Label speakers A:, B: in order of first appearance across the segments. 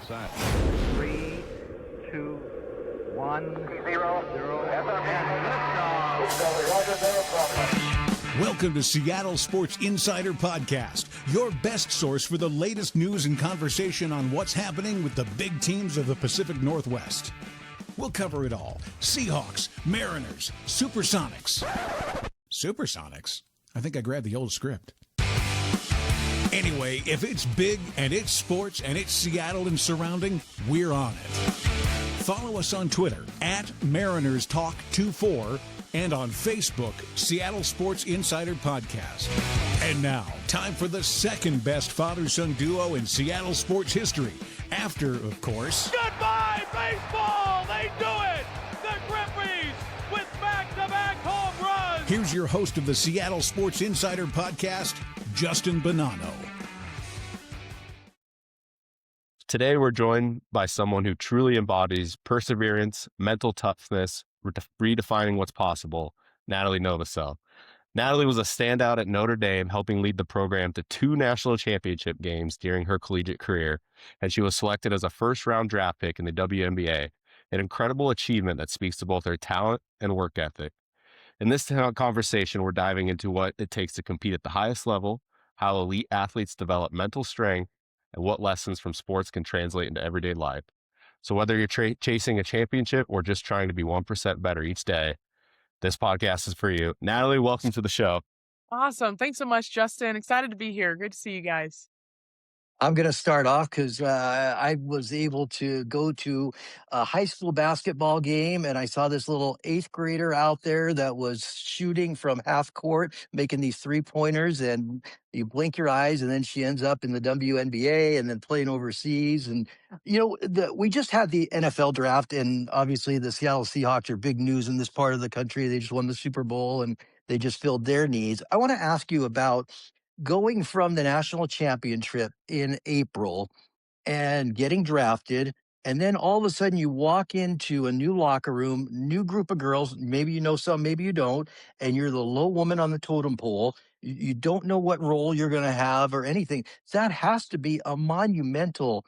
A: set.
B: 3, 2, 1, 0, 0, and liftoff.
C: Welcome to Seattle Sports Insider Podcast, your best source for the latest news and conversation on what's happening with the big teams of the Pacific Northwest. We'll cover it all. Seahawks, Mariners, Supersonics. Supersonics? I think I grabbed the old script. Anyway, if it's big and it's sports and it's Seattle and surrounding, we're on it. Follow us on Twitter at Mariners Talk 24 and on Facebook, Seattle Sports Insider Podcast. And now, time for the second best father-son duo in Seattle sports history. After, of course...
D: Goodbye, baseball! They do it! The Griffeys with back-to-back home runs!
C: Here's your host of the Seattle Sports Insider Podcast, Justin Bonanno.
E: Today, we're joined by someone who truly embodies perseverance, mental toughness, redefining what's possible, Natalie Novosel. Natalie was a standout at Notre Dame, helping lead the program to 2 national championship games during her collegiate career, and she was selected as a first-round draft pick in the WNBA, an incredible achievement that speaks to both her talent and work ethic. In this conversation, we're diving into what it takes to compete at the highest level, how elite athletes develop mental strength, and what lessons from sports can translate into everyday life. So whether you're chasing a championship or just trying to be 1% better each day, this podcast is for you. Natalie, welcome to the show.
F: Awesome. Thanks so much, Justin. Excited to be here. Great to see you guys.
G: I'm going to start off because I was able to go to a high school basketball game, and I saw this little 8th grader out there that was shooting from half court, making these 3-pointers, and you blink your eyes, and then she ends up in the WNBA and then playing overseas. And, we just had the NFL draft, and obviously the Seattle Seahawks are big news in this part of the country. They just won the Super Bowl, and they just filled their needs. I want to ask you about going from the national championship in April and getting drafted, and then all of a sudden you walk into a new locker room, new group of girls, maybe you know some, maybe you don't, and you're the low woman on the totem pole. You don't know what role you're going to have or anything. That has to be a monumental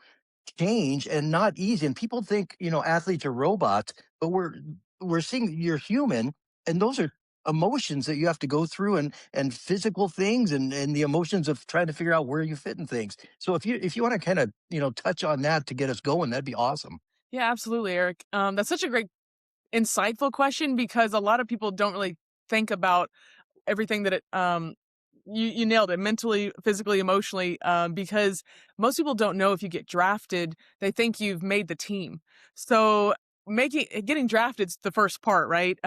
G: change and not easy. And people think, athletes are robots, but we're seeing you're human, and those are emotions that you have to go through and physical things and the emotions of trying to figure out where you fit in things. So if you want to kind of, touch on that to get us going, that'd be awesome.
F: Yeah, absolutely, Eric. That's such a great, insightful question because a lot of people don't really think about everything that you nailed it, mentally, physically, emotionally, because most people don't know if you get drafted, they think you've made the team. So getting drafted is the first part, right?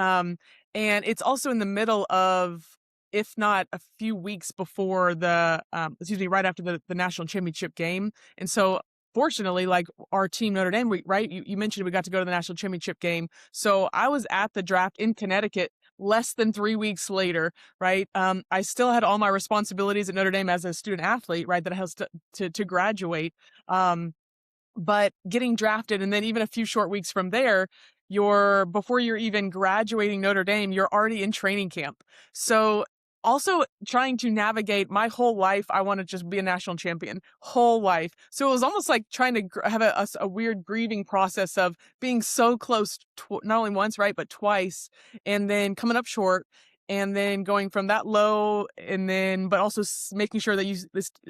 F: And it's also in the middle of, if not a few weeks before right after the national championship game. And so fortunately, like our team, Notre Dame, right? You mentioned we got to go to the national championship game. So I was at the draft in Connecticut less than 3 weeks later, right? I still had all my responsibilities at Notre Dame as a student athlete, right? That I has to graduate. But getting drafted, and then even a few short weeks from there, before you're even graduating Notre Dame, you're already in training camp. So also trying to navigate my whole life, I want to just be a national champion, whole life. So it was almost like trying to have a weird grieving process of being so close, not only once, right, but twice, and then coming up short. And then going from that low, but also making sure that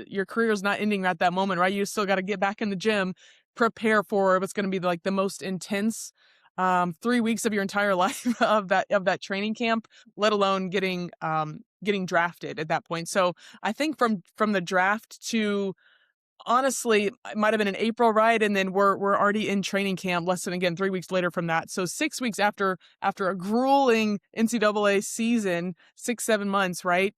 F: your career is not ending at that moment, right? You still got to get back in the gym, prepare for what's going to be like the most intense 3 weeks of your entire life of that training camp, let alone getting drafted at that point. So I think from the draft to, honestly, it might have been in April, right? And then we're already in training camp less than, again, 3 weeks later from that. So 6 weeks after a grueling NCAA season, 6-7 months, right?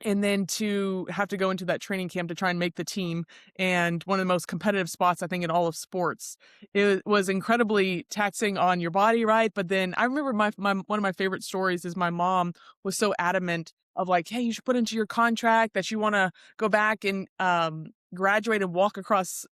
F: And then to have to go into that training camp to try and make the team, and one of the most competitive spots, I think, in all of sports. It was incredibly taxing on your body, right? But then I remember one of my favorite stories is my mom was so adamant of like, hey, you should put into your contract that you want to go back and graduate and walk across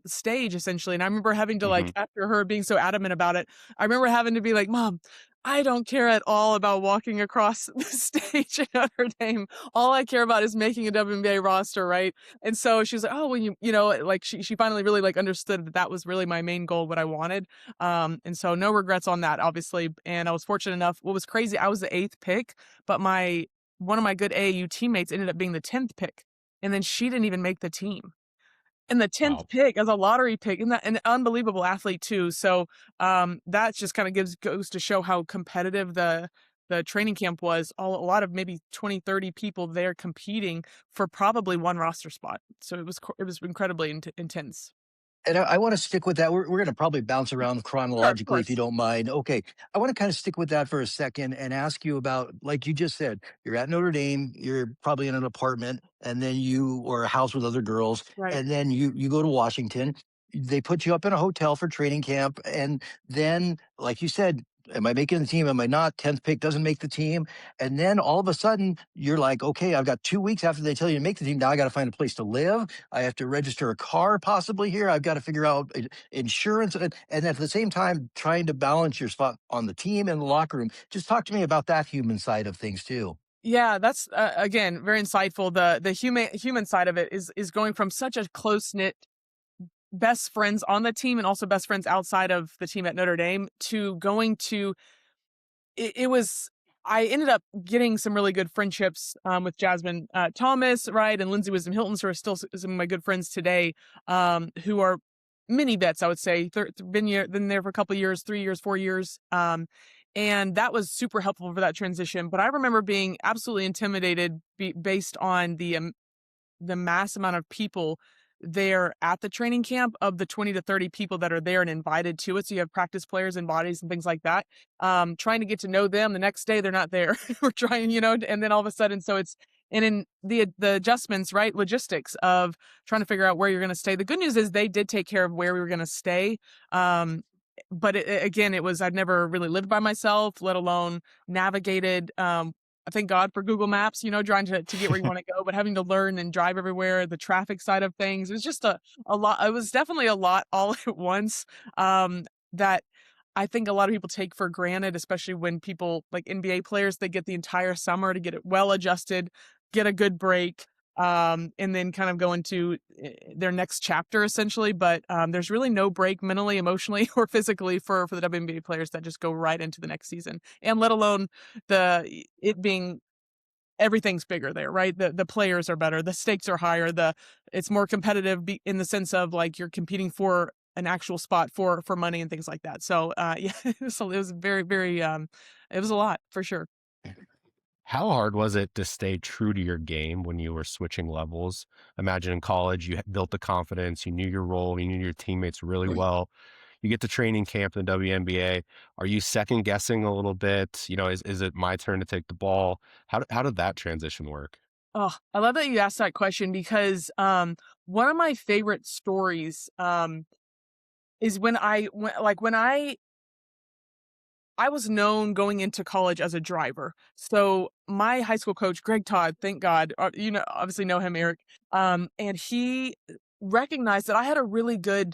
F: stage essentially. And I remember having to after her being so adamant about it, I remember having to be like, Mom, I don't care at all about walking across the stage at Notre Dame. All I care about is making a WNBA roster, right? And so she was like, oh, well, like she finally really like understood that was really my main goal, what I wanted. And so no regrets on that, obviously. And I was fortunate enough. What was crazy, I was the 8th pick, but one of my good AAU teammates ended up being the 10th pick. And then she didn't even make the team. And the 10th
E: Wow.
F: pick as a lottery pick, and that an unbelievable athlete too. So that just kind of goes to show how competitive the training camp was. A lot of maybe 20, 30 people there competing for probably one roster spot. So it was incredibly intense.
G: And I want to stick with that. We're going to probably bounce around
F: Sure, of
G: chronologically if you
F: course.
G: don't mind. Okay. I want to kind of stick with that for a second and ask you about, like you just said, you're at Notre Dame, you're probably in an apartment, and then or a house with other girls,
F: Right.
G: and then you go to Washington. They put you up in a hotel for training camp. And then, like you said, am I making the team? Am I not? 10th pick doesn't make the team. And then all of a sudden, you're like, okay, I've got 2 weeks after they tell you to make the team. Now I got to find a place to live. I have to register a car possibly here. I've got to figure out insurance. And at the same time, trying to balance your spot on the team and the locker room. Just talk to me about that human side of things too.
F: Yeah, that's again very insightful. The human side of it is going from such a close knit best friends on the team and also best friends outside of the team at Notre Dame to going to it was I ended up getting some really good friendships with Jasmine Thomas, right, and Lindsay Wisdom Hilton, who are still some of my good friends today, who are mini vets, I would say. Been there for a couple of years, 3 years, 4 years, and that was super helpful for that transition. But I remember being absolutely intimidated based on the mass amount of people there at the training camp, of the 20 to 30 people that are there and invited to it. So you have practice players and bodies and things like that. Trying to get to know them. The next day they're not there. We're trying, and then all of a sudden, so it's and in the adjustments, right? Logistics of trying to figure out where you're going to stay. The good news is they did take care of where we were going to stay. But again, I'd never really lived by myself, let alone navigated. I thank God for Google Maps, trying to get where you want to go, but having to learn and drive everywhere, the traffic side of things, it was just a lot. It was definitely a lot all at once, that I think a lot of people take for granted, especially when people like NBA players, they get the entire summer to get it well adjusted, get a good break, and then kind of go into their next chapter essentially. But there's really no break mentally, emotionally, or physically for the WNBA players that just go right into the next season, and let alone it being everything's bigger there, right? The players are better, the stakes are higher, it's more competitive in the sense of like you're competing for an actual spot for money and things like that. So yeah, so it was very, very it was a lot for sure.
E: How hard was it to stay true to your game when you were switching levels? Imagine in college, you built the confidence, you knew your role, you knew your teammates really well. You get to training camp in the WNBA. Are you second guessing a little bit? Is it my turn to take the ball? How did that transition work?
F: Oh, I love that you asked that question because one of my favorite stories is when I was known going into college as a driver. So my high school coach, Greg Todd, thank God, obviously know him, Eric, and he recognized that I had a really good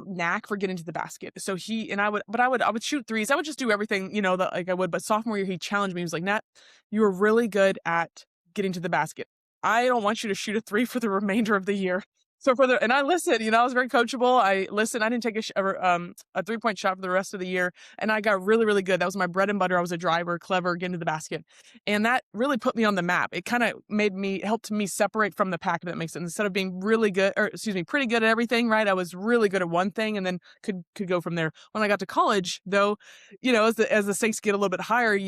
F: knack for getting to the basket. So I would shoot threes. I would just do everything, that like I would. But sophomore year, he challenged me. He was like, Nat, you were really good at getting to the basket. I don't want you to shoot a three for the remainder of the year. So and I listened, I was very coachable. I listened. I didn't take a 3-point shot for the rest of the year. And I got really, really good. That was my bread and butter. I was a driver, clever, getting to the basket. And that really put me on the map. It kind of helped me separate from the pack, if that makes sense. Instead of being pretty good at everything, right? I was really good at one thing and then could go from there. When I got to college, though, as the stakes get a little bit higher,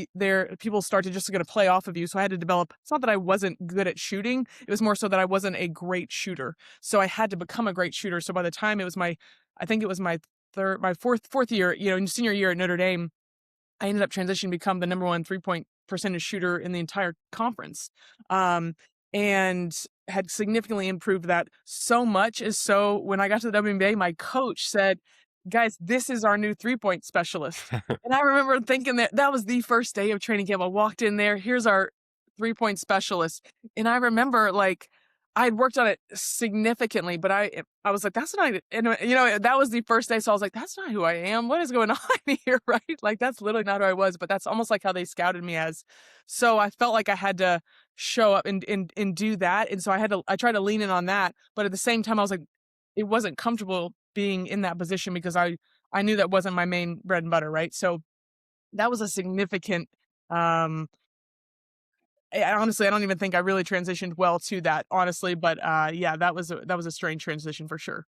F: people start to just going to play off of you. So I had to develop, it's not that I wasn't good at shooting. It was more so that I wasn't a great shooter. So I had to become a great shooter. So by the time I think it was my fourth year, in senior year at Notre Dame, I ended up transitioning to become the number one 3-point percentage shooter in the entire conference. And had significantly improved that so much is so when I got to the WNBA, my coach said, guys, this is our new 3-point specialist. And I remember thinking that was the first day of training camp. I walked in there, here's our 3-point specialist. And I remember I had worked on it significantly, but I was like, that's not, and that was the first day. So I was like, that's not who I am. What is going on here? Right. Like, that's literally not who I was, but that's almost like how they scouted me as. So I felt like I had to show up and do that. And so I tried to lean in on that. But at the same time, I was like, it wasn't comfortable being in that position because I knew that wasn't my main bread and butter. Right. So that was a significant, honestly, I don't even think I really transitioned well to that, honestly. But yeah, that was a strange transition for sure.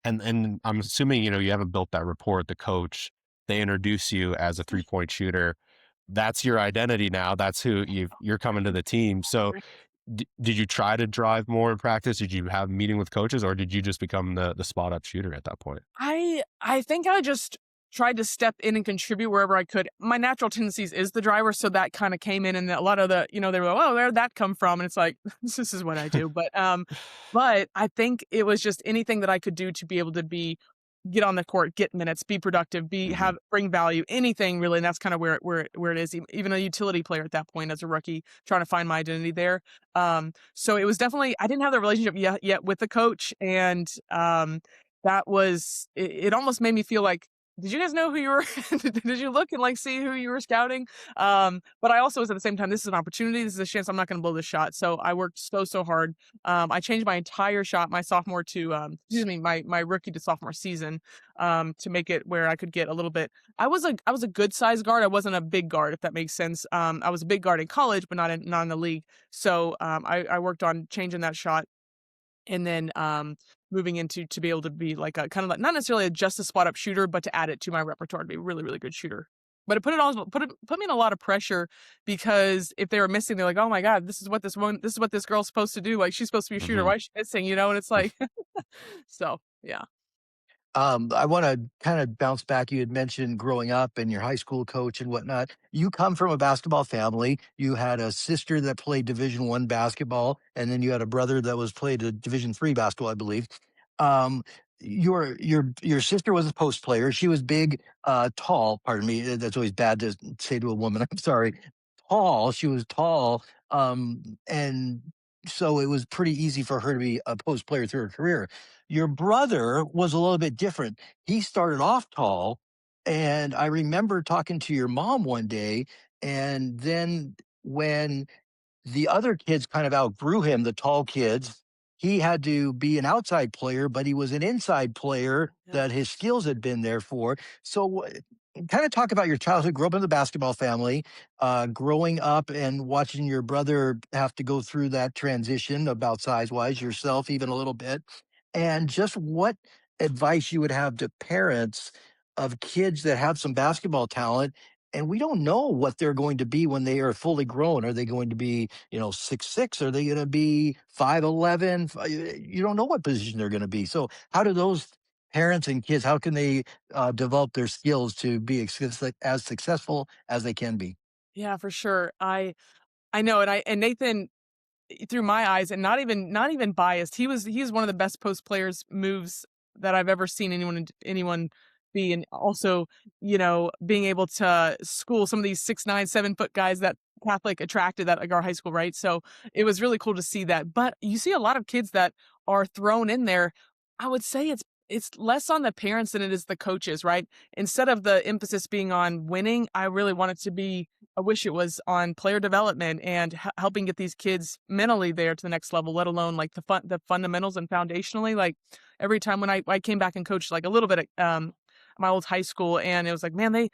E: And I'm assuming, you haven't built that rapport with the coach. They introduce you as a 3-point shooter. That's your identity now. That's who you're coming to the team. So did you try to drive more in practice? Did you have a meeting with coaches, or did you just become the spot up shooter at that point?
F: I think I just tried to step in and contribute wherever I could. My natural tendencies is the driver, so that kind of came in, and a lot of they were like, oh, where'd that come from? And it's like, this is what I do. But I think it was just anything that I could do to be able to get on the court, get minutes, be productive, bring value, anything really. And that's kind of where it is. Even a utility player at that point as a rookie, trying to find my identity there. So it was definitely, I didn't have the relationship yet with the coach, and that was it almost made me feel like, did you guys know who you were? Did you look and like see who you were scouting? But I also was at the same time, this is an opportunity. This is a chance. I'm not going to blow this shot. So I worked so hard. I changed my entire shot, my sophomore to, my rookie to sophomore season, to make it where I could get a little bit. I was a good size guard. I wasn't a big guard, if that makes sense. I was a big guard in college, but not in the league. So I worked on changing that shot. And then moving into to be able to be like a kind of like not necessarily just a spot up shooter, but to add it to my repertoire to be a really, really good shooter. But it put me in a lot of pressure, because if they were missing, they're like, oh my God, this is what this girl's supposed to do. Like, she's supposed to be a shooter. Why is she missing? And it's like, so yeah.
G: I want to kind of bounce back. You had mentioned growing up and your high school coach and whatnot. You come from a basketball family. You had a sister that played Division I basketball, and then you had a brother that was played a Division III basketball, I believe. Um, your sister was a post player. She was big, tall. Pardon me. That's always bad to say to a woman. I'm sorry. Tall. She was tall. And so it was pretty easy for her to be a post player through her career. Your brother was a little bit different. He started off tall, and I remember talking to your mom one day, and then when the other kids kind of outgrew him, the tall kids, he had to be an outside player, but he was an inside player that his skills had been there for. So, kind of talk about your childhood. Grew up in the basketball family, growing up and watching your brother have to go through that transition about size wise, yourself, even a little bit, and just what advice you would have to parents of kids that have some basketball talent, and we don't know what they're going to be when they are fully grown. Are they going to be, 6'6"? Are they going to be 5'11"? You don't know what position they're going to be. So how do those parents and kids, how can they develop their skills to be as successful as they can be?
F: Yeah, for sure. I know. And Nathan, through my eyes, and not even biased, he's one of the best post players moves that I've ever seen anyone be. And also, being able to school some of these 6'9", 7-foot guys that Catholic attracted that like our high school, right? So it was really cool to see that. But you see a lot of kids that are thrown in there. I would say it's less on the parents than it is the coaches, right? Instead of the emphasis being on winning, I really want it to be, I wish it was on player development and helping get these kids mentally there to the next level, let alone like the fundamentals and foundationally. Like every time when I came back and coached like a little bit at my old high school, and it was like, man, the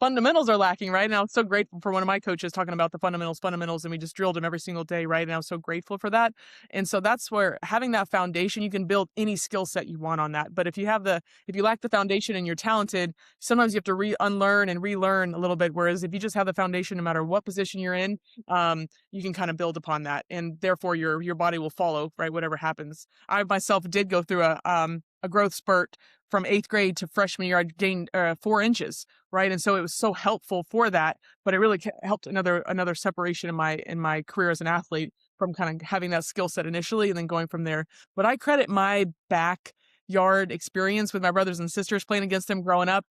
F: fundamentals are lacking, right? And I was so grateful for one of my coaches talking about the fundamentals, and we just drilled them every single day, right? And I was so grateful for that. And so that's where having that foundation, you can build any skill set you want on that. But if you lack the foundation and you're talented, sometimes you have to unlearn and relearn a little bit. Whereas if you just have the foundation, no matter what position you're in, you can kind of build upon that, and therefore your body will follow, right? Whatever happens. I myself did go through a growth spurt from 8th grade to freshman year. I gained 4 inches, right? And so it was so helpful for that, but it really helped another separation in my career as an athlete, from kind of having that skill set initially and then going from there. But I credit my backyard experience with my brothers and sisters, playing against them growing up,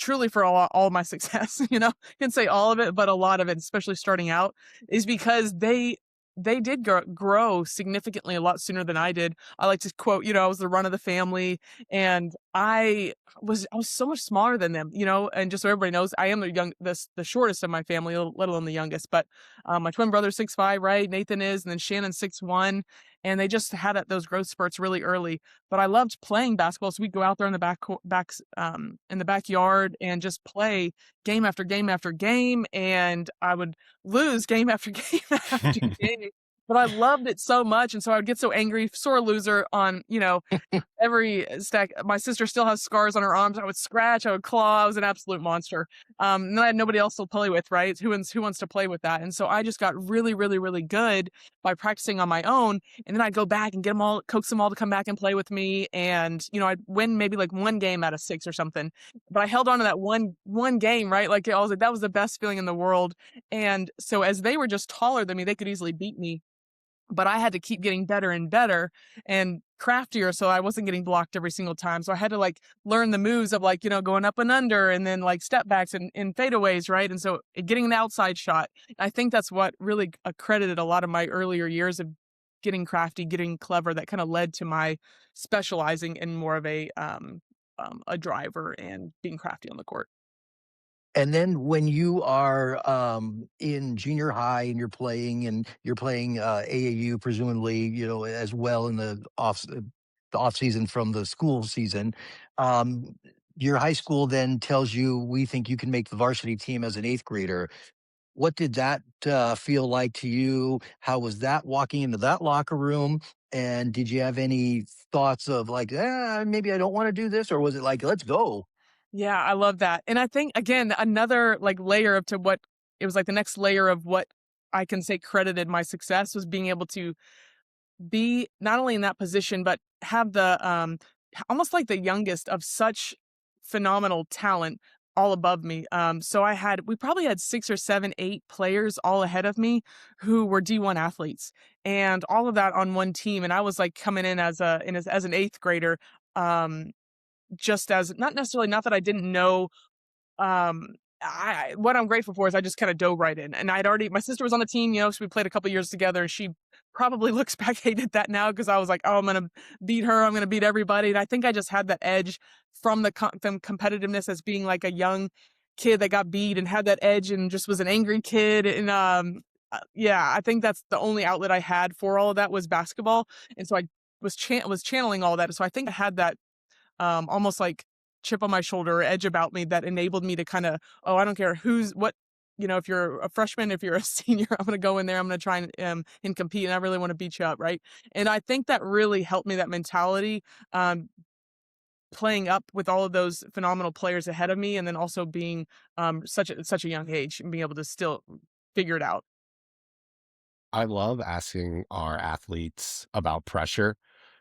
F: truly for all of my success. You can say all of it, but a lot of it, especially starting out, is because they they did grow significantly a lot sooner than I did. I like to quote, I was the run of the family, and I was so much smaller than them, and just so everybody knows, I am the shortest of my family, let alone the youngest. But my twin brother's 6'5", right? Nathan is, and then Shannon's 6'1", and they just had those growth spurts really early. But I loved playing basketball, so we'd go out there in the in the backyard and just play game after game after game, and I would lose game after game after game. But I loved it so much, and so I would get so angry, sore loser on, every stack. My sister still has scars on her arms. I would scratch, I would claw. I was an absolute monster. And then I had nobody else to play with, right? Who wants to play with that? And so I just got really, really, really good by practicing on my own. And then I'd go back and coax them all to come back and play with me. And, I'd win maybe like one game out of 6 or something. But I held on to that one game, right? Like I was like, that was the best feeling in the world. And so as they were just taller than me, they could easily beat me. But I had to keep getting better and better and craftier, so I wasn't getting blocked every single time. So I had to like learn the moves of like, going up and under, and then like step backs and fadeaways, right? And so getting an outside shot. I think that's what really accredited a lot of my earlier years of getting crafty, getting clever, that kind of led to my specializing in more of a driver and being crafty on the court.
G: And then when you are in junior high and you're playing AAU, presumably, as well in the off season from the school season, um, your high school then tells you, we think you can make the varsity team as an eighth grader. What did that feel like to you? How was that walking into that locker room? And did you have any thoughts of like, maybe I don't want to do this, or was it like, let's go?
F: Yeah, I love that. And I think again, another like layer of to what it was like the next layer of what I can say credited my success was being able to be not only in that position, but have the almost like the youngest of such phenomenal talent all above me. So we probably had 6 or 7, 8 players all ahead of me who were D1 athletes, and all of that on one team. And I was like coming in as an eighth grader, um, just as not that I didn't know, um, what I'm grateful for is I just kinda dove right in, and my sister was on the team, so we played a couple years together, and she probably looks back, hated that now because I was like, "Oh, I'm gonna beat her, I'm gonna beat everybody," and I think I just had that edge from from competitiveness as being like a young kid that got beat and had that edge and just was an angry kid, and, yeah, I think that's the only outlet I had for all of that was basketball, and so I was channeling all that, so I think I had that almost like chip on my shoulder, edge about me that enabled me to kind of, oh, I don't care who's what, if you're a freshman, if you're a senior, I'm going to go in there, I'm going to try and compete, and I really want to beat you up, right? And I think that really helped me, that mentality, um, playing up with all of those phenomenal players ahead of me, and then also being such a young age and being able to still figure it out.
E: I love asking our athletes about pressure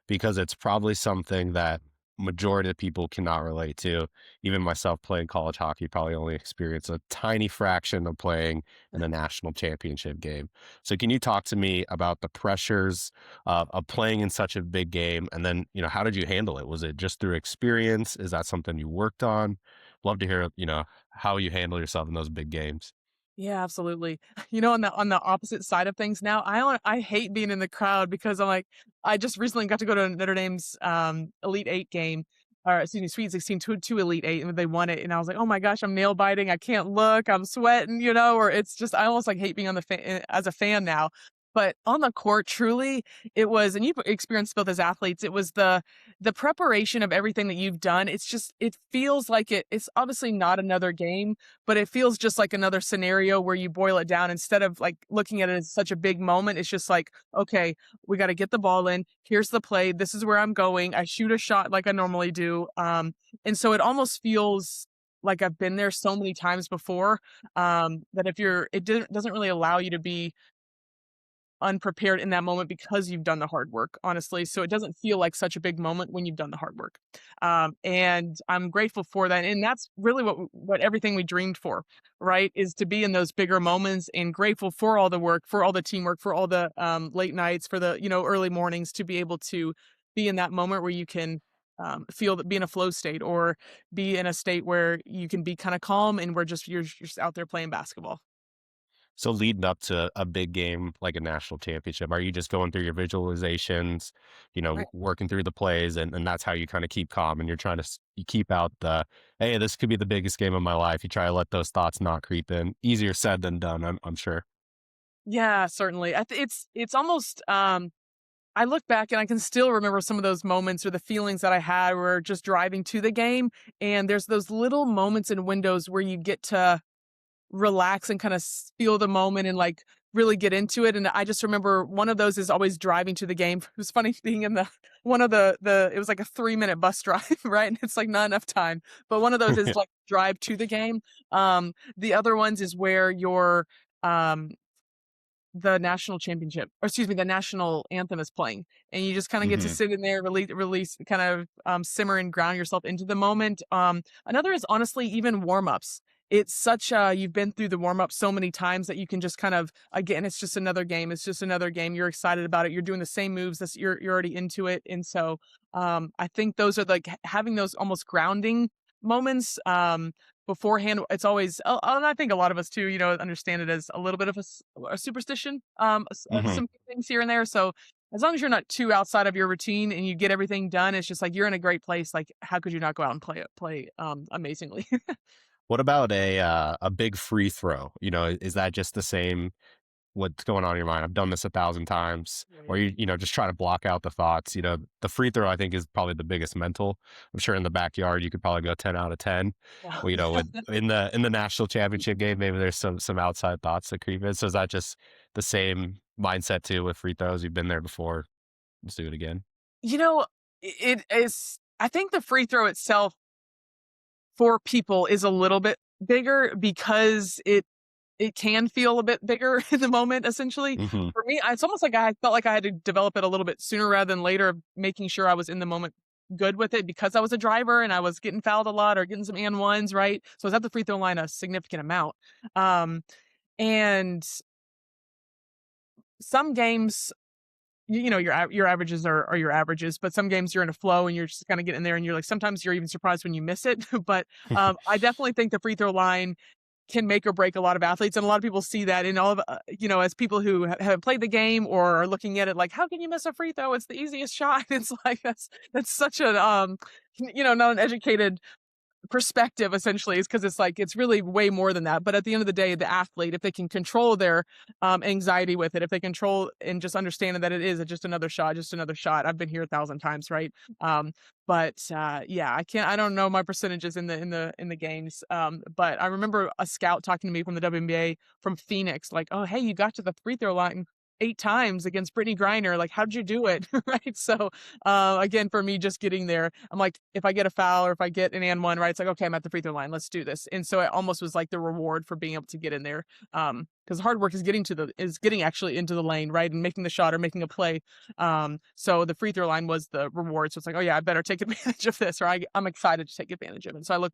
E: because it's probably something that majority of people cannot relate to. Even myself playing college hockey probably only experienced a tiny fraction of playing in a national championship game. So can you talk to me about the pressures of playing in such a big game? And then, how did you handle it? Was it just through experience? Is that something you worked on? Love to hear, how you handle yourself in those big games.
F: Yeah, absolutely. On the opposite side of things now, I hate being in the crowd because I just recently got to go to Notre Dame's Elite Eight game, or excuse me, Sweet 16 to Elite Eight, and they won it. And I was like, oh my gosh, I'm nail biting, I can't look, I'm sweating, or it's just I almost like hate being on as a fan now. But on the court, truly, it was, and you've experienced both as athletes. It was the preparation of everything that you've done. It feels like it's obviously not another game, but it feels just like another scenario where you boil it down instead of like looking at it as such a big moment. It's just like, okay, we got to get the ball in. Here's the play. This is where I'm going. I shoot a shot like I normally do. And so it almost feels like I've been there so many times before, that doesn't really allow you to be unprepared in that moment because you've done the hard work, honestly. So it doesn't feel like such a big moment when you've done the hard work. And I'm grateful for that. And that's really what everything we dreamed for, right? Is to be in those bigger moments, and grateful for all the work, for all the teamwork, for all the late nights, for the, early mornings, to be able to be in that moment where you can be in a flow state, or be in a state where you can be kind of calm and you're just out there playing basketball.
E: So leading up to a big game like a national championship, are you just going through your visualizations,
F: Right.
E: working through the plays, and that's how you kind of keep calm and you're trying to you keep out the, hey, this could be the biggest game of my life. You try to let those thoughts not creep in. Easier said than done, I'm sure.
F: Yeah, certainly. It's almost I look back and I can still remember some of those moments or the feelings that I had were just driving to the game. And there's those little moments and windows where you get to relax and kind of feel the moment and like really get into it. And I just remember one of those is always driving to the game. It was funny being in the one of the it was like a 3-minute bus drive, right? And it's like not enough time. But one of those is like drive to the game. The other ones is where you're um the national championship, or excuse me, the national anthem is playing, and you just kind of get to
E: Hmm.
F: sit in there, release, kind of simmer and ground yourself into the moment. Another is honestly even warm ups. It's such you've been through the warm up so many times that you can just kind of again, it's just another game. It's just another game. You're excited about it. You're doing the same moves. You're already into it, and so I think those are like having those almost grounding moments. Beforehand, it's always and I think a lot of us too, understand it as a little bit of a superstition,
E: Hmm.
F: some things here and there. So as long as you're not too outside of your routine and you get everything done, it's just like you're in a great place. Like, how could you not go out and play amazingly?
E: What about a big free throw? Is that just the same? What's going on in your mind? I've done this 1,000 times, or
F: Right.
E: you just try to block out the thoughts. The free throw I think is probably the biggest mental. I'm sure in the backyard you could probably go 10 out of 10.
F: Wow.
E: Well, in the national championship game, maybe there's some outside thoughts that creep in. So is that just the same mindset too with free throws? You've been there before. Let's do it again.
F: You know, it is. I think the free throw itself for people is a little bit bigger because it can feel a bit bigger in the moment, essentially.
E: Hmm.
F: For me, it's almost like I felt like I had to develop it a little bit sooner rather than later, making sure I was in the moment good with it because I was a driver and I was getting fouled a lot or getting some and ones, right? So I was at the free throw line a significant amount. Um, and some games, your averages are your averages, but some games you're in a flow and you're just kind of getting there and you're like, sometimes you're even surprised when you miss it. But I definitely think the free throw line can make or break a lot of athletes, and a lot of people see that in all of as people who have played the game or are looking at it like, how can you miss a free throw? It's the easiest shot. It's like that's such an not an educated perspective essentially is because it's like it's really way more than that. But at the end of the day, the athlete, if they can control their anxiety with it, if they control and just understanding that it is just another shot, just another shot. I've been here 1,000 times, right? But yeah, I don't know my percentages in the games. But I remember a scout talking to me from the WNBA from Phoenix, like, oh hey, you got to the free throw line 8 times against Brittany Griner. Like, how'd you do it? Right. So again, for me, just getting there, I'm like, if I get a foul or if I get an and one, right, it's like, okay, I'm at the free throw line. Let's do this. And so it almost was like the reward for being able to get in there. Because hard work is getting actually into the lane, right, and making the shot or making a play. So the free throw line was the reward. So it's like, oh yeah, I better take advantage of this, or I'm excited to take advantage of it. So I look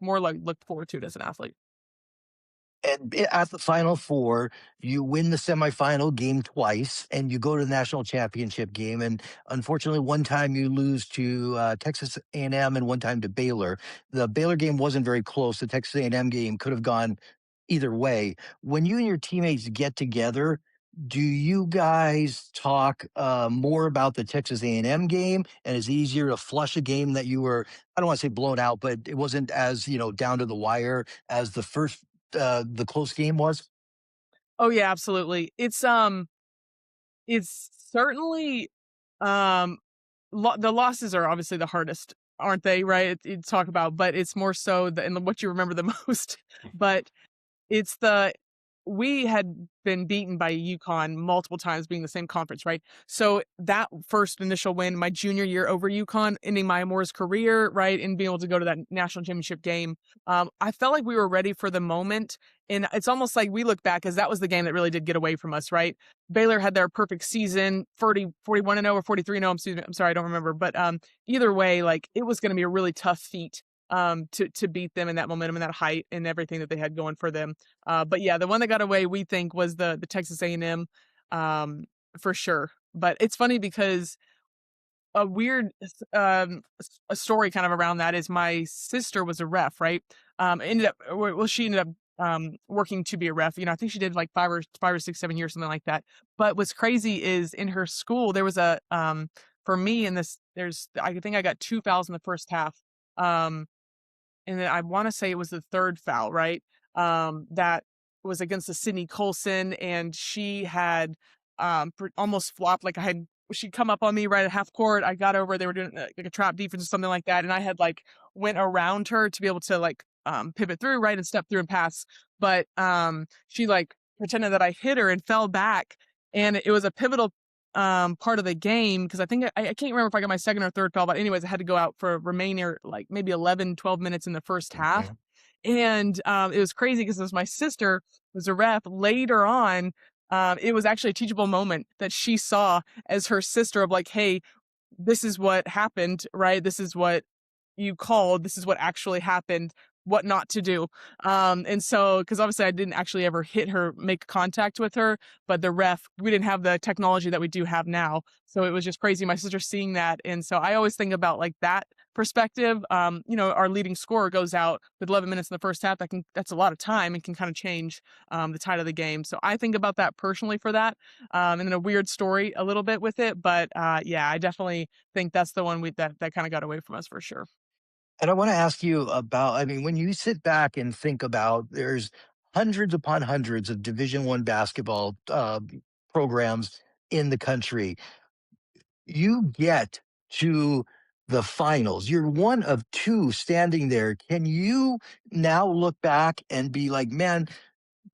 F: forward to it as an athlete.
G: And at the Final Four, you win the semifinal game twice, and you go to the national championship game. And unfortunately, one time you lose to Texas A&M, and one time to Baylor. The Baylor game wasn't very close. The Texas A&M game could have gone either way. When you and your teammates get together, do you guys talk more about the Texas A&M game, and is it easier to flush a game that you were, I don't want to say blown out, but it wasn't as down to the wire as the close game was?
F: Oh yeah, absolutely. It's certainly um the losses are obviously the hardest, aren't they? Right? You talk about, but it's more so and what you remember the most. But it's we had been beaten by UConn multiple times being the same conference, right? So that first initial win, my junior year over UConn, ending Maya Moore's career, right? And being able to go to that national championship game. I felt like we were ready for the moment. And it's almost like we look back as that was the game that really did get away from us, right? Baylor had their perfect season, 41-0 or 43-0. Excuse me. I'm sorry, I don't remember. But either way, like it was going to be a really tough feat to beat them in that momentum and that height and everything that they had going for them. But yeah, the one that got away, we think, was the Texas A&M, for sure. But it's funny because a weird a story kind of around that is my sister was a ref, right? Ended up well, she ended up working to be a ref. I think she did like 5 or 6, 7 years, something like that. But what's crazy is in her school, there was for me in this, I think I got 2 fouls in the first half. Um, and then I want to say it was the third foul, right? That was against the Sydney Colson, and she had almost flopped. Like she'd come up on me right at half court. I got over. They were doing like a trap defense or something like that, and I had like went around her to be able to like pivot through, right, and step through and pass. But she like pretended that I hit her and fell back, and it was a pivotal part of the game because I think I can't remember if I got my second or third foul, but anyways, I had to go out for remainder like maybe 11, 12 minutes in the first half. And it was crazy because it was my sister was a ref later on. It was actually a teachable moment that she saw as her sister of like, hey, this is what happened, right? This is what you called. This is what actually happened. What not to do. And so, because obviously I didn't actually ever hit her, make contact with her, but the ref, we didn't have the technology that we do have now. So it was just crazy. My sister seeing that. And so I always think about like that perspective. Our leading scorer goes out with 11 minutes in the first half. That's a lot of time and can kind of change the tide of the game. So I think about that personally for that. And then a weird story a little bit with it. But yeah, I definitely think that's the one that kind of got away from us for sure.
G: And I want to ask you about, I mean, when you sit back and think about there's hundreds upon hundreds of Division I basketball programs in the country, you get to the finals. You're one of two standing there. Can you now look back and be like, man,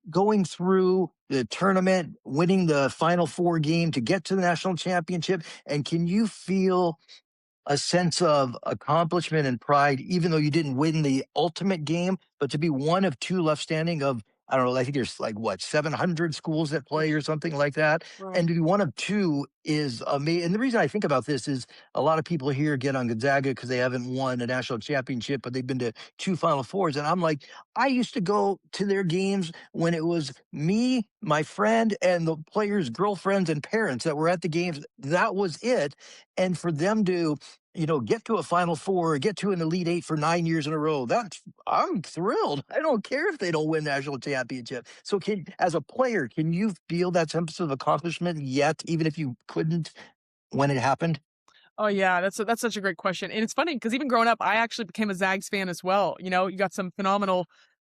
G: going through the tournament, winning the Final Four game to get to the national championship, and can you feel a sense of accomplishment and pride, even though you didn't win the ultimate game, but to be one of two left standing of, I don't know, I think there's like what, 700 schools that play or something like that.
F: Right.
G: And to be one of two is amazing. And the reason I think about this is a lot of people here get on Gonzaga because they haven't won a national championship, but they've been to two Final Fours. And I'm like, I used to go to their games when it was me, my friend, and the players' girlfriends and parents that were at the games. That was it. And for them to get to a Final Four, get to an Elite Eight for 9 years in a row. I'm thrilled. I don't care if they don't win national championship. So, as a player, can you feel that sense of accomplishment yet, even if you couldn't when it happened?
F: Oh yeah, that's such a great question, and it's funny because even growing up, I actually became a Zags fan as well. You got some phenomenal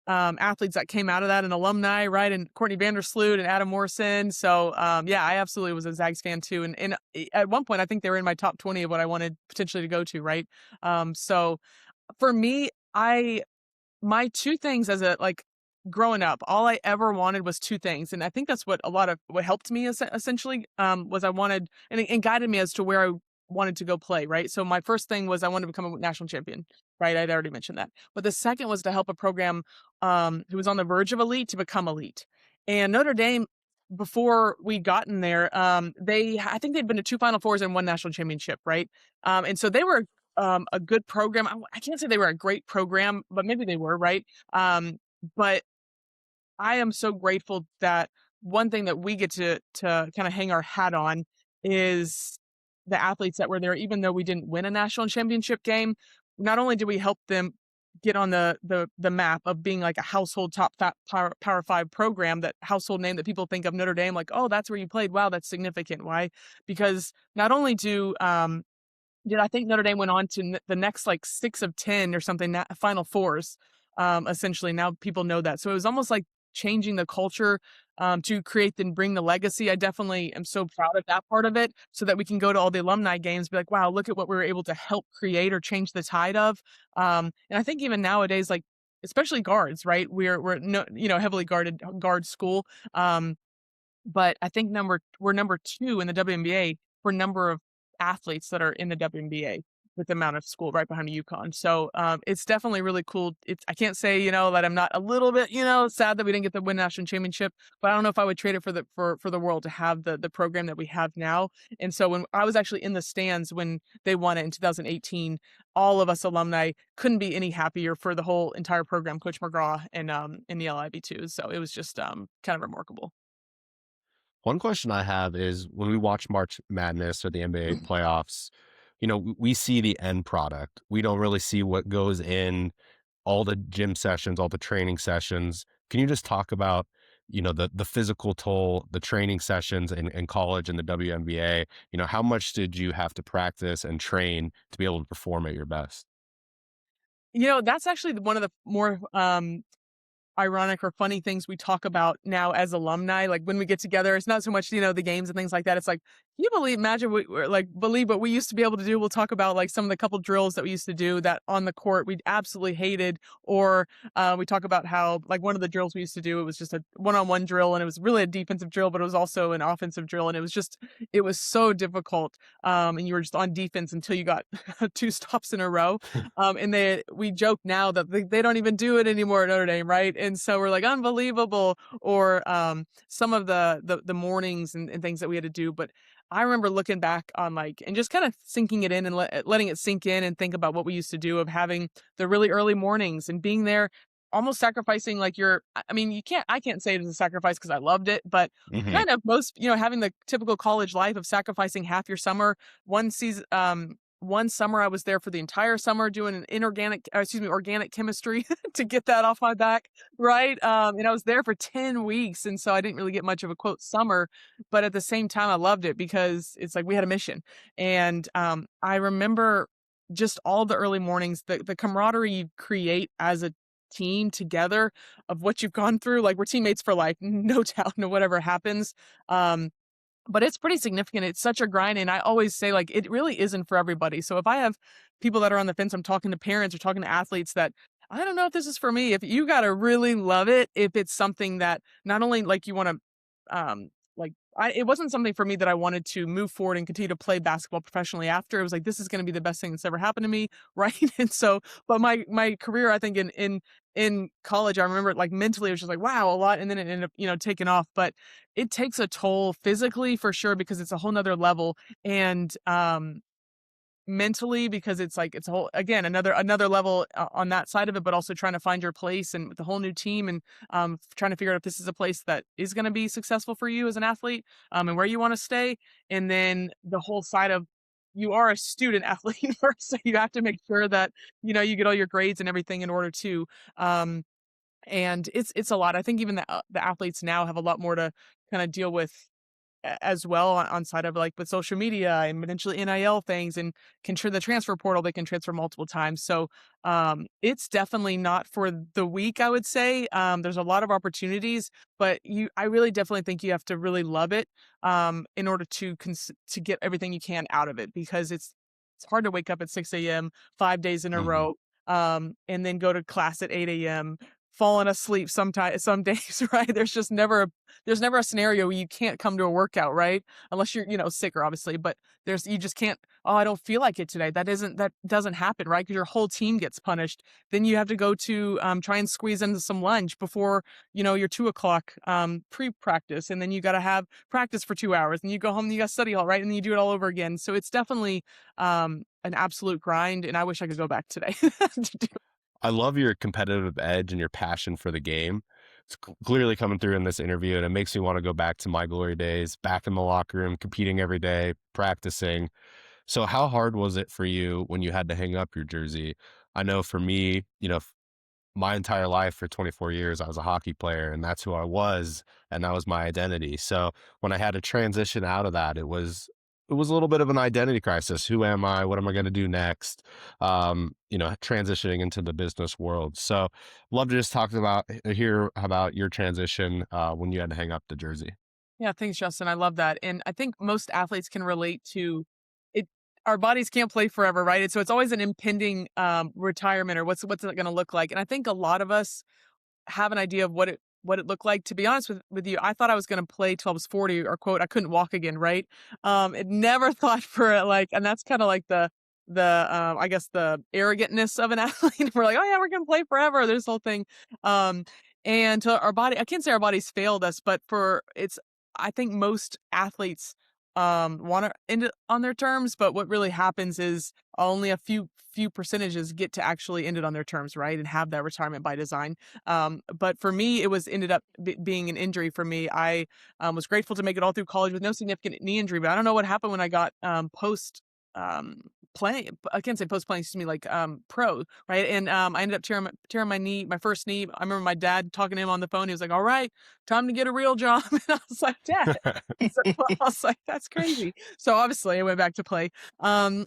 F: athletes that came out of that, and alumni, right? And Courtney Vandersloot and Adam Morrison. So yeah, I absolutely was a Zags fan too, and at one point, I think they were in my top 20 of what I wanted potentially to go to, right? So for me, my two things as a like growing up, all I ever wanted was two things, and I think that's what what helped me essentially was I wanted and guided me as to where I wanted to go play, right? So my first thing was I wanted to become a national champion, right? I'd already mentioned that, but the second was to help a program who was on the verge of elite to become elite. And Notre Dame, before we gotten there, I think they'd been to two Final Fours and one national championship, right? And so they were a good program. I can't say they were a great program, but maybe they were, right? But I am so grateful that one thing that we get to kind of hang our hat on is the athletes that were there, even though we didn't win a national championship game. Not only did we help them get on the map of being like a household top power five program, that household name that people think of Notre Dame, like, oh, that's where you played. Wow, that's significant. Why? Because not only did I think Notre Dame went on to the next like 6 of 10 or something, Final Fours, essentially. Now people know that. So it was almost like changing the culture to create and bring the legacy. I definitely am so proud of that part of it so that we can go to all the alumni games, be like, wow, look at what we were able to help create or change the tide of. And I think even nowadays, like, especially guards, right? We're no, heavily guarded guard school. But I think we're number 2 in the WNBA for number of athletes that are in the WNBA with the amount of school right behind UConn. So it's definitely really cool. I can't say, that I'm not a little bit, sad that we didn't get the win national championship, but I don't know if I would trade it for the world to have the program that we have now. And so when I was actually in the stands when they won it in 2018, all of us alumni couldn't be any happier for the whole entire program, Coach McGraw and in the LIB too. So it was just kind of remarkable.
E: One question I have is when we watch March Madness or the NBA playoffs, we see the end product. We don't really see what goes in all the gym sessions, all the training sessions. Can you just talk about, the physical toll, the training sessions in college and the WNBA? How much did you have to practice and train to be able to perform at your best?
F: That's actually one of the more ironic or funny things we talk about now as alumni. Like when we get together, it's not so much, the games and things like that. It's like, imagine believe what we used to be able to do. We'll talk about like some of the couple drills that we used to do that on the court we absolutely hated. Or we talk about how like one of the drills we used to do, it was just a one-on-one drill, and it was really a defensive drill, but it was also an offensive drill. And it was so difficult. And you were just on defense until you got 2 stops in a row. And we joke now that they don't even do it anymore at Notre Dame, right? And so we're like, unbelievable. Or some of the mornings and things that we had to do. But I remember looking back on and just kind of sinking it in and letting it sink in and think about what we used to do of having the really early mornings and being there, almost sacrificing I can't say it was a sacrifice because I loved it, but
E: Hmm.
F: kind of most, having the typical college life of sacrificing half your summer. One summer I was there for the entire summer doing organic chemistry to get that off my back, right? And I was there for 10 weeks, and so I didn't really get much of a quote summer, but at the same time I loved it because it's like we had a mission. And I remember just all the early mornings, the camaraderie you create as a team together of what you've gone through. Like we're teammates for life, no doubt, no whatever happens. Um, but it's pretty significant. It's such a grind. And I always say, like, it really isn't for everybody. So if I have people that are on the fence, I'm talking to parents or talking to athletes that I don't know if this is for me. If you got to really love it, if it's something that not only like you want to, it wasn't something for me that I wanted to move forward and continue to play basketball professionally after. It was like, this is going to be the best thing that's ever happened to me. Right. And so, but my career, I think in college, I remember like mentally, it was just like, wow, a lot. And then it ended up, taking off, but it takes a toll physically for sure, because it's a whole nother level. And, mentally, because it's like it's a whole again another level on that side of it, but also trying to find your place and with the whole new team, and trying to figure out if this is a place that is going to be successful for you as an athlete, and where you want to stay. And then the whole side of you are a student athlete first, so you have to make sure that you get all your grades and everything in order to um and it's a lot. I think even the athletes now have a lot more to kind of deal with as well on side of like with social media and potentially NIL things, and the transfer portal, they can transfer multiple times. So it's definitely not for the weak, I would say. There's a lot of opportunities, but I really definitely think you have to really love it in order to get everything you can out of it, because it's hard to wake up at 6 a.m. 5 days in a
E: Hmm.
F: row, and then go to class at 8 a.m., falling asleep some days, right? There's never a scenario where you can't come to a workout, right? Unless you're, sicker, obviously, but you just can't, oh, I don't feel like it today. That doesn't happen, right? Because your whole team gets punished. Then you have to go to try and squeeze into some lunch before, your 2 o'clock pre-practice. And then you got to have practice for 2 hours, and you go home and you got to study hall, right? And then you do it all over again. So it's definitely an absolute grind. And I wish I could go back today.
E: I love your competitive edge and your passion for the game. It's clearly coming through in this interview, and it makes me want to go back to my glory days, back in the locker room, competing every day, practicing. So how hard was it for you when you had to hang up your jersey? I know for me, my entire life for 24 years, I was a hockey player, and that's who I was, and that was my identity. So when I had to transition out of that, it was a little bit of an identity crisis. Who am I? What am I going to do next? Transitioning into the business world. So love to just hear about your transition when you had to hang up the jersey.
F: Yeah, thanks, Justin. I love that. And I think most athletes can relate to it. Our bodies can't play forever, right? And so it's always an impending retirement, or what's it going to look like. And I think a lot of us have an idea of what it looked like. To be honest with you, I thought I was going to play till I was 40, or quote, I couldn't walk again, right? It never thought for like, and that's kind of like the I guess the arrogantness of an athlete. We're like, oh yeah, we're going to play forever. There's this whole thing. Um, and to our body, I can't say our bodies failed us, but I think most athletes want to end it on their terms, but what really happens is only a few percentages get to actually end it on their terms, right? And have that retirement by design. But for me, it ended up being an injury for me. I was grateful to make it all through college with no significant knee injury, but I don't know what happened when I got post playing. I can't say post playing, excuse me, like pro, right? And I ended up tearing my knee, my first knee. I remember my dad talking to him on the phone. He was like, "All right, time to get a real job." And I was like, "Dad." So I was like, "That's crazy." So obviously I went back to play. From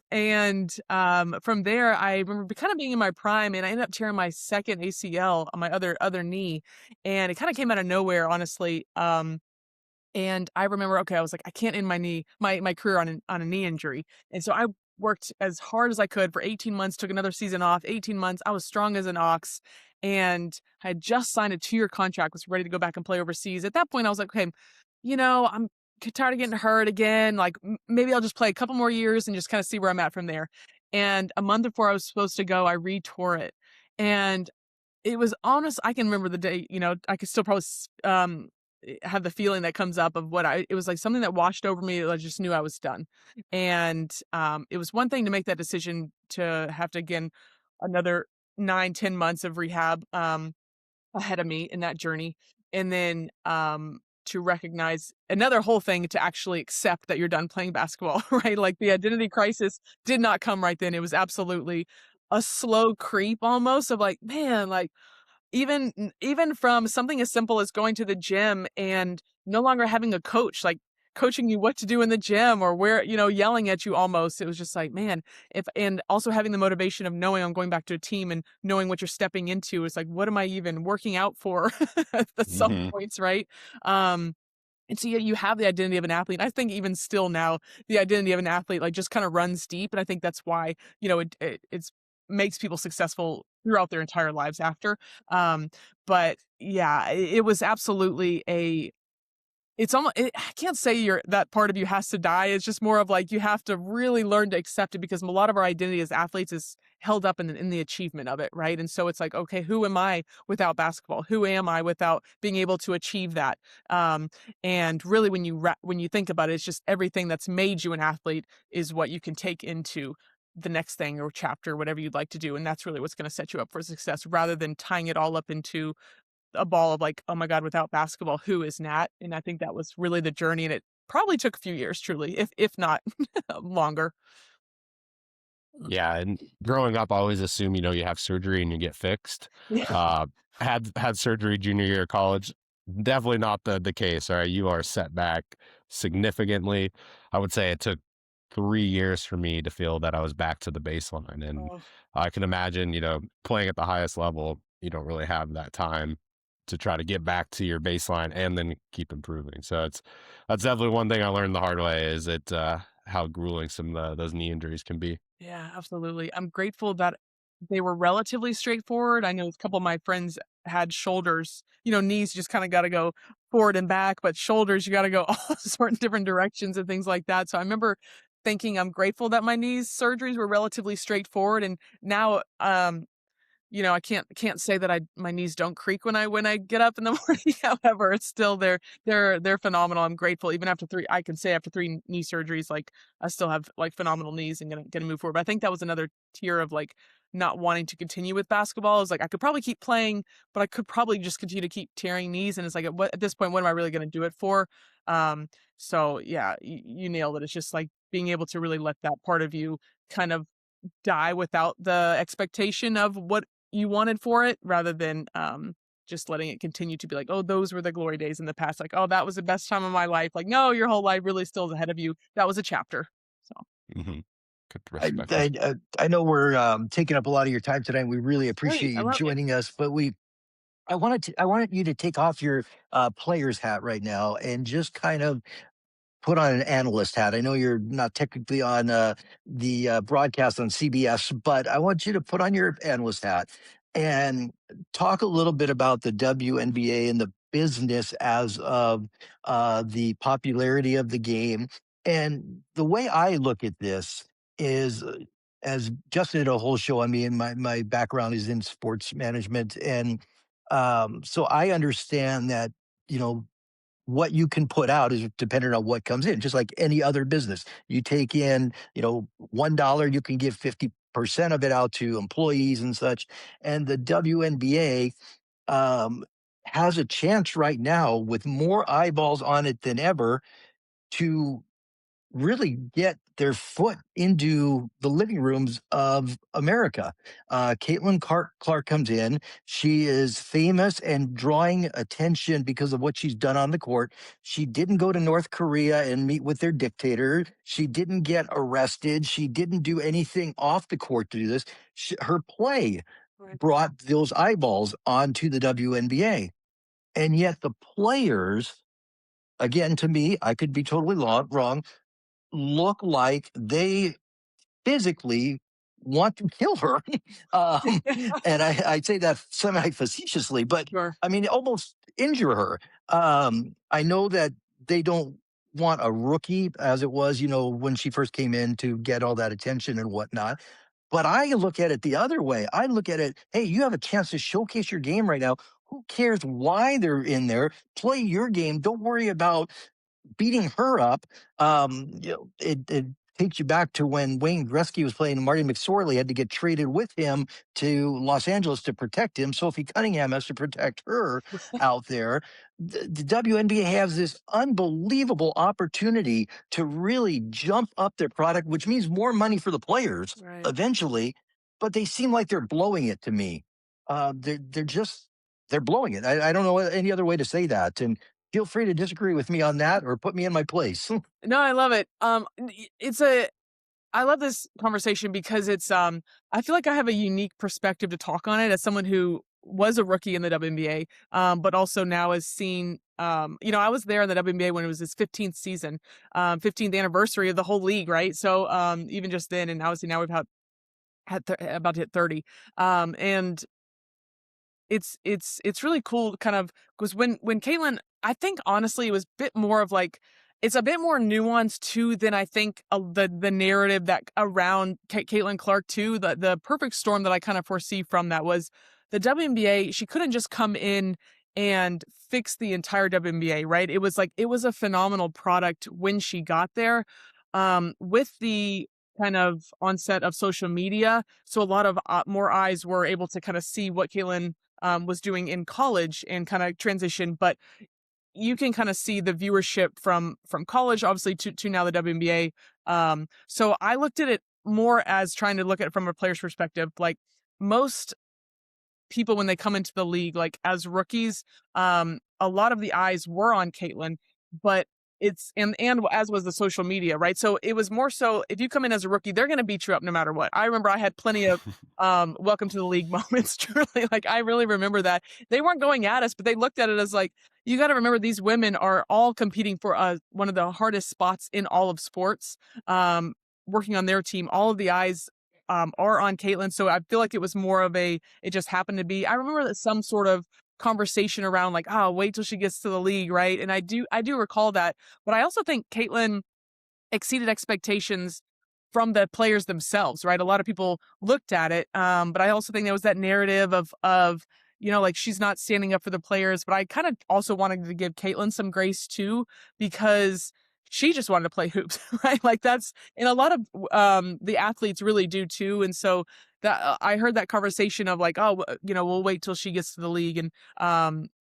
F: there, I remember kind of being in my prime, and I ended up tearing my second ACL on my other knee, and it kind of came out of nowhere, honestly. And I remember, okay, I was like, I can't end my career on a knee injury. And so I worked as hard as I could for 18 months, took another season off, 18 months. I was strong as an ox, and I had just signed a 2-year contract, was ready to go back and play overseas. At that point, I was like, okay, I'm tired of getting hurt again. Like maybe I'll just play a couple more years and just kind of see where I'm at from there. And a month before I was supposed to go, I re-tore it. And it was honest. I can remember the day, I could still probably have the feeling that comes up of it was like something that washed over me. I just knew I was done. And it was one thing to make that decision to have to, again, another 9-10 months of rehab ahead of me in that journey. And then to recognize another whole thing to actually accept that you're done playing basketball, right? Like the identity crisis did not come right then. It was absolutely a slow creep almost of like, man, like even from something as simple as going to the gym and no longer having a coach, like coaching you what to do in the gym or where, yelling at you almost. It was just like, man, and also having the motivation of knowing I'm going back to a team and knowing what you're stepping into. It's like, what am I even working out for at some
E: Hmm.
F: points, right? And so you have the identity of an athlete. I think even still now, the identity of an athlete like just kind of runs deep, and I think that's why it's makes people successful throughout their entire lives after. Um, but yeah, it was absolutely a it's almost I can't say that part of you has to die. It's just more of like you have to really learn to accept it because a lot of our identity as athletes is held up in the achievement of it, right? And so it's like, okay, who am I without basketball? Who am I without being able to achieve that? Um, and really, when you think about it, it's just everything that's made you an athlete is what you can take into the next thing or chapter, whatever you'd like to do, and that's really what's going to set you up for success, rather than tying it all up into a ball of like, oh my God, without basketball, who is Nat? And I think that was really the journey. And it probably took a few years, truly, if not longer.
E: Yeah, and growing up, I always assume you have surgery and you get fixed.
F: Yeah.
E: Uh, had surgery junior year of college. Definitely not the case. All right, you are set back significantly. I would say it took 3 years for me to feel that I was back to the baseline, and
F: Oh,
E: I can imagine, playing at the highest level, you don't really have that time to try to get back to your baseline and then keep improving. So that's definitely one thing I learned the hard way is how grueling some of those knee injuries can be.
F: yeah, absolutely. I'm grateful that they were relatively straightforward. I know a couple of my friends had shoulders, knees just kind of got to go forward and back, but shoulders, you got to go all sorts of different directions and things like that. So I remember thinking I'm grateful that my knees surgeries were relatively straightforward. And now, I can't say that my knees don't creak when I get up in the morning. However, it's still they're phenomenal. I'm grateful even after three. I can say after three knee surgeries, like I still have like phenomenal knees and gonna move forward. But I think that was another tier of like not wanting to continue with basketball. Is like I could probably keep playing, but I could probably just continue to keep tearing knees. And it's like at this point, what am I really gonna do it for? Um, so yeah, you nailed it. It's just like being able to really let that part of you kind of die without the expectation of what you wanted for it rather than just letting it continue to be like, oh, those were the glory days in the past. Like, oh, that was the best time of my life. Like, no, your whole life really still is ahead of you. That was a chapter. So
E: Hmm. Good
G: I,
E: perspective.
G: I know we're taking up a lot of your time today, and we really
F: great.
G: appreciate
F: I
G: you
F: love it.
G: joining us. But I wanted you to take off your player's hat right now and just kind of put on an analyst hat. I know you're not technically on the broadcast on CBS, but I want you to put on your analyst hat and talk a little bit about the WNBA and the business as of the popularity of the game. And the way I look at this is, as Justin did a whole show on me, and my background is in sports management. And so I understand that, you know, what you can put out is dependent on what comes in, just like any other business. You take in, $1, you can give 50% of it out to employees and such. And the WNBA um, has a chance right now with more eyeballs on it than ever to really get their foot into the living rooms of America. Caitlin Clark comes in. She is famous and drawing attention because of what she's done on the court. She didn't go to North Korea and meet with their dictator. She didn't get arrested. She didn't do anything off the court to do this. Her play brought those eyeballs onto the WNBA. And yet the players, again, to me, I could be totally wrong, look like they physically want to kill her. um, and I say that semi facetiously, but
F: Sure.
G: I mean, almost injure her. I know that they don't want a rookie as it was, when she first came in to get all that attention and whatnot. But I look at it the other way. I look at it, hey, you have a chance to showcase your game right now. Who cares why they're in there? Play your game. Don't worry about beating her up. It takes you back to when Wayne Gretzky was playing and Marty McSorley had to get traded with him to Los Angeles to protect him. Sophie Cunningham has to protect her out there. The WNBA has this unbelievable opportunity to really jump up their product, which means more money for the players eventually. But they seem like they're blowing it to me. They're blowing it. I don't know any other way to say that. And feel free to disagree with me on that or put me in my place.
F: No, I love it. I love this conversation because I feel like I have a unique perspective to talk on it as someone who was a rookie in the WNBA, but also now has seen, I was there in the WNBA when it was its 15th season, 15th anniversary of the whole league, right? So even just then, and obviously now we've about to hit 30, and it's really cool, kind of, because when Caitlin, I think honestly it was a bit more of like, it's a bit more nuanced too than I think the narrative that around Caitlin Clark too. The perfect storm that I kind of foresee from that was the WNBA. She couldn't just come in and fix the entire WNBA, right? It was a phenomenal product when she got there, with the kind of onset of social media. So a lot of more eyes were able to kind of see what Caitlin was doing in college and kind of transition. But you can kind of see the viewership from college, obviously, to now the WNBA. So I looked at it more as trying to look at it from a player's perspective. Like most people, when they come into the league, like as rookies, a lot of the eyes were on Caitlin, but and as was the social media, right? So it was more so, if you come in as a rookie, they're going to beat you up no matter what. I remember I had plenty of welcome to the league moments. Truly, like I really remember that they weren't going at us, but they looked at it as like, you got to remember these women are all competing for one of the hardest spots in all of sports, working on their team. All of the eyes are on Caitlin. So I feel like it was more of it just happened to be. I remember that some sort of conversation around like, oh, wait till she gets to the league, right? And I do recall that. But I also think Caitlin exceeded expectations from the players themselves, right? A lot of people looked at it, but I also think there was that narrative of like she's not standing up for the players. But I kind of also wanted to give Caitlin some grace too, because she just wanted to play hoops, right? Like that's, and a lot of the athletes really do too. And so that I heard that conversation of like, oh, we'll wait till she gets to the league. And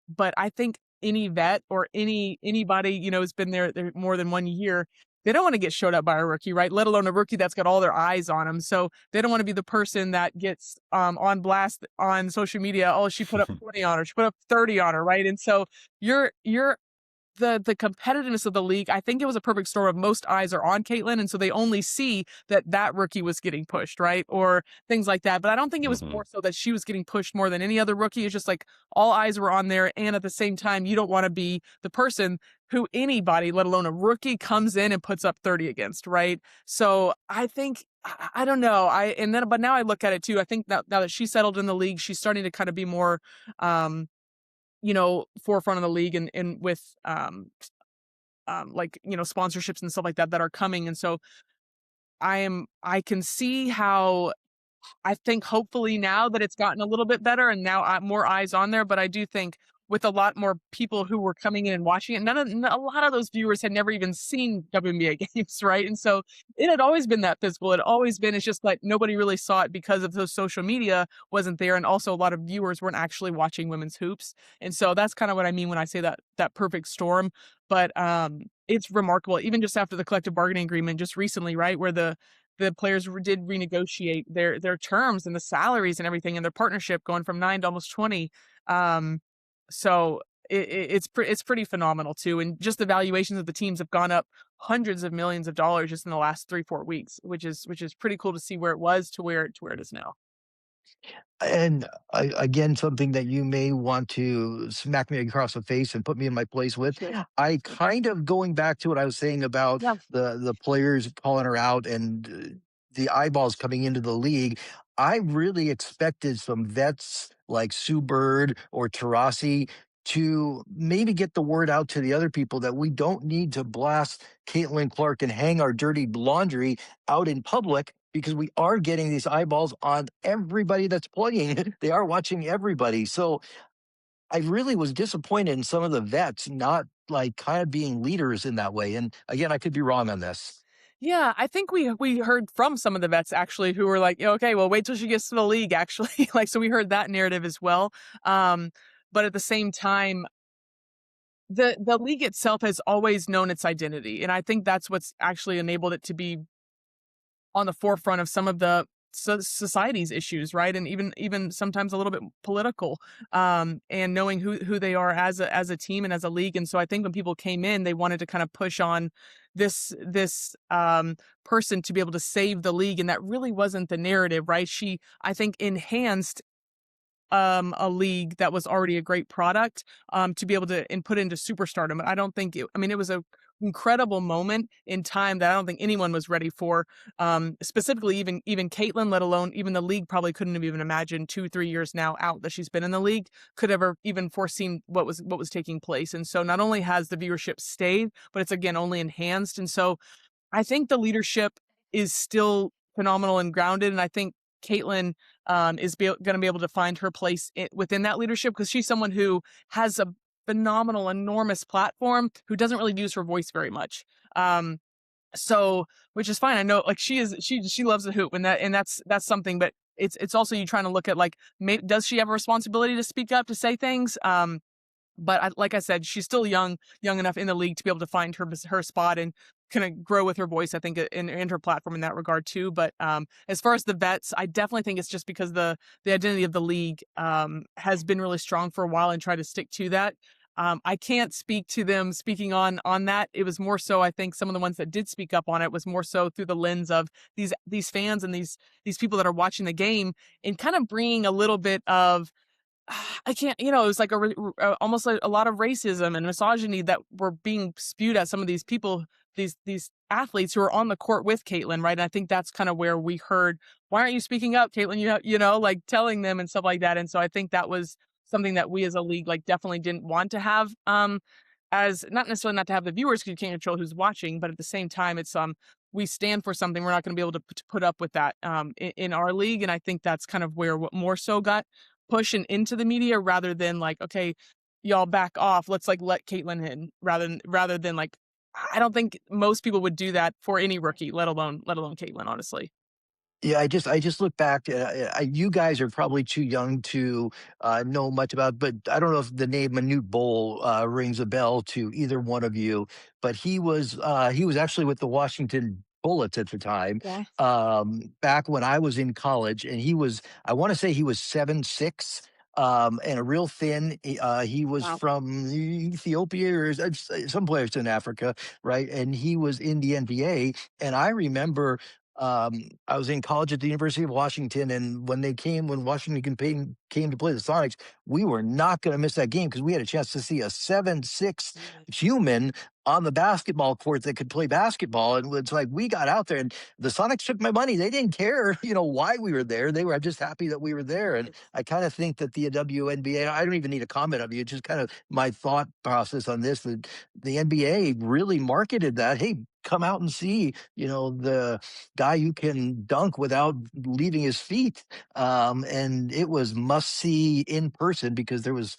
F: but I think any vet or anybody who's been there more than 1 year, they don't want to get showed up by a rookie, right? Let alone a rookie that's got all their eyes on them. So they don't want to be the person that gets on blast on social media. Oh, she put up 20 on her, she put up 30 on her, right? And so you're the competitiveness of the league, I think it was a perfect storm of most eyes are on Caitlin, and so they only see that rookie was getting pushed, right? Or things like that. But I don't think it was more so that she was getting pushed more than any other rookie. It's just like all eyes were on there, and at the same time, you don't want to be the person who anybody, let alone a rookie, comes in and puts up 30 against, right? So I think, I don't know. But now I look at it too. I think that now that she's settled in the league, she's starting to kind of be more forefront of the league and with sponsorships and stuff like that are coming. And so I can see how, I think hopefully now that it's gotten a little bit better and now more eyes on there, but I do think with a lot more people who were coming in and watching it, a lot of those viewers had never even seen WNBA games, right? And so it had always been that physical. It's just like nobody really saw it because of the social media wasn't there, and also a lot of viewers weren't actually watching women's hoops. And so that's kind of what I mean when I say that perfect storm. But it's remarkable. Even just after the collective bargaining agreement just recently, right, where the players did renegotiate their terms and the salaries and everything, and their partnership going from 9 to almost 20. So it's pretty phenomenal too, and just the valuations of the teams have gone up hundreds of millions of dollars just in the last 3-4 weeks, which is pretty cool to see where it was to where it is now.
G: And again, something that you may want to smack me across the face and put me in my place with.
F: Sure.
G: I kind of going back to what I was saying about
F: Yeah.
G: the players calling her out and the eyeballs coming into the league. I really expected some vets like Sue Bird or Tarasi to maybe get the word out to the other people that we don't need to blast Caitlin Clark and hang our dirty laundry out in public, because we are getting these eyeballs on everybody that's playing. They are watching everybody. So I really was disappointed in some of the vets not like kind of being leaders in that way. And again, I could be wrong on this.
F: Yeah, I think we heard from some of the vets actually who were like, "Yeah, okay, well, wait till she gets to the league," actually. Like, so we heard that narrative as well. But at the same time, the league itself has always known its identity, and I think that's what's actually enabled it to be on the forefront of some of the society's issues, right? And even sometimes a little bit political, and knowing who they are as a team and as a league. And so I think when people came in, they wanted to kind of push on this person to be able to save the league, and that really wasn't the narrative, right? She, I think, enhanced a league that was already a great product, to be able to and put into superstardom. I don't think I mean, it was a incredible moment in time that I don't think anyone was ready for. Specifically, even Caitlin, let alone even the league, probably couldn't have even imagined 2-3 years now out that she's been in the league could ever even foreseen what was taking place. And so not only has the viewership stayed, but it's again only enhanced. And so I think the leadership is still phenomenal and grounded, and I think Caitlin is going to be able to find her place within that leadership, because she's someone who has a phenomenal, enormous platform, who doesn't really use her voice very much. So, which is fine. I know, like, she loves the hoop, and that's something. But it's also you trying to look at, like, does she have a responsibility to speak up, to say things? But like I said, she's still young enough in the league to be able to find her spot and kind of grow with her voice, I think, in her platform in that regard too. But as far as the vets, I definitely think it's just because the identity of the league has been really strong for a while, and try to stick to that. I can't speak to them speaking on that. It was more so, I think some of the ones that did speak up on it was more so through the lens of these fans and these people that are watching the game, and kind of bringing a little bit of, I can't, it was like almost like a lot of racism and misogyny that were being spewed at some of these people, these athletes who are on the court with Caitlin, right? And I think that's kind of where we heard, "Why aren't you speaking up, Caitlin?" Like telling them and stuff like that. And so I think that was something that we as a league, like, definitely didn't want to have, as not necessarily not to have the viewers, because you can't control who's watching, but at the same time, it's we stand for something. We're not going to be able to put up with that in our league. And I think that's kind of where what more so got pushing into the media, rather than like, okay, y'all back off, let's like let Caitlin in, rather than like, I don't think most people would do that for any rookie, let alone Caitlin, honestly.
G: Yeah, I just look back. You guys are probably too young to know much about, but I don't know if the name Manute Bol rings a bell to either one of you. But he was actually with the Washington Bullets at the time,
F: Yeah.
G: back when I was in college, and I want to say he was 7'6", and a real thin. He was
F: Wow.
G: from Ethiopia or someplace in Africa, right? And he was in the NBA, and I remember. I was in college at the University of Washington, and when Washington came to play the Sonics, we were not going to miss that game, because we had a chance to see a 7'6" human on the basketball court that could play basketball. And it's like, we got out there, and the Sonics took my money. They didn't care, why we were there. They were just happy that we were there. And I kind of think that the WNBA, I don't even need a comment of you, just kind of my thought process on this, that the NBA really marketed that. Hey, come out and see, the guy who can dunk without leaving his feet. And it was must see in person, because there was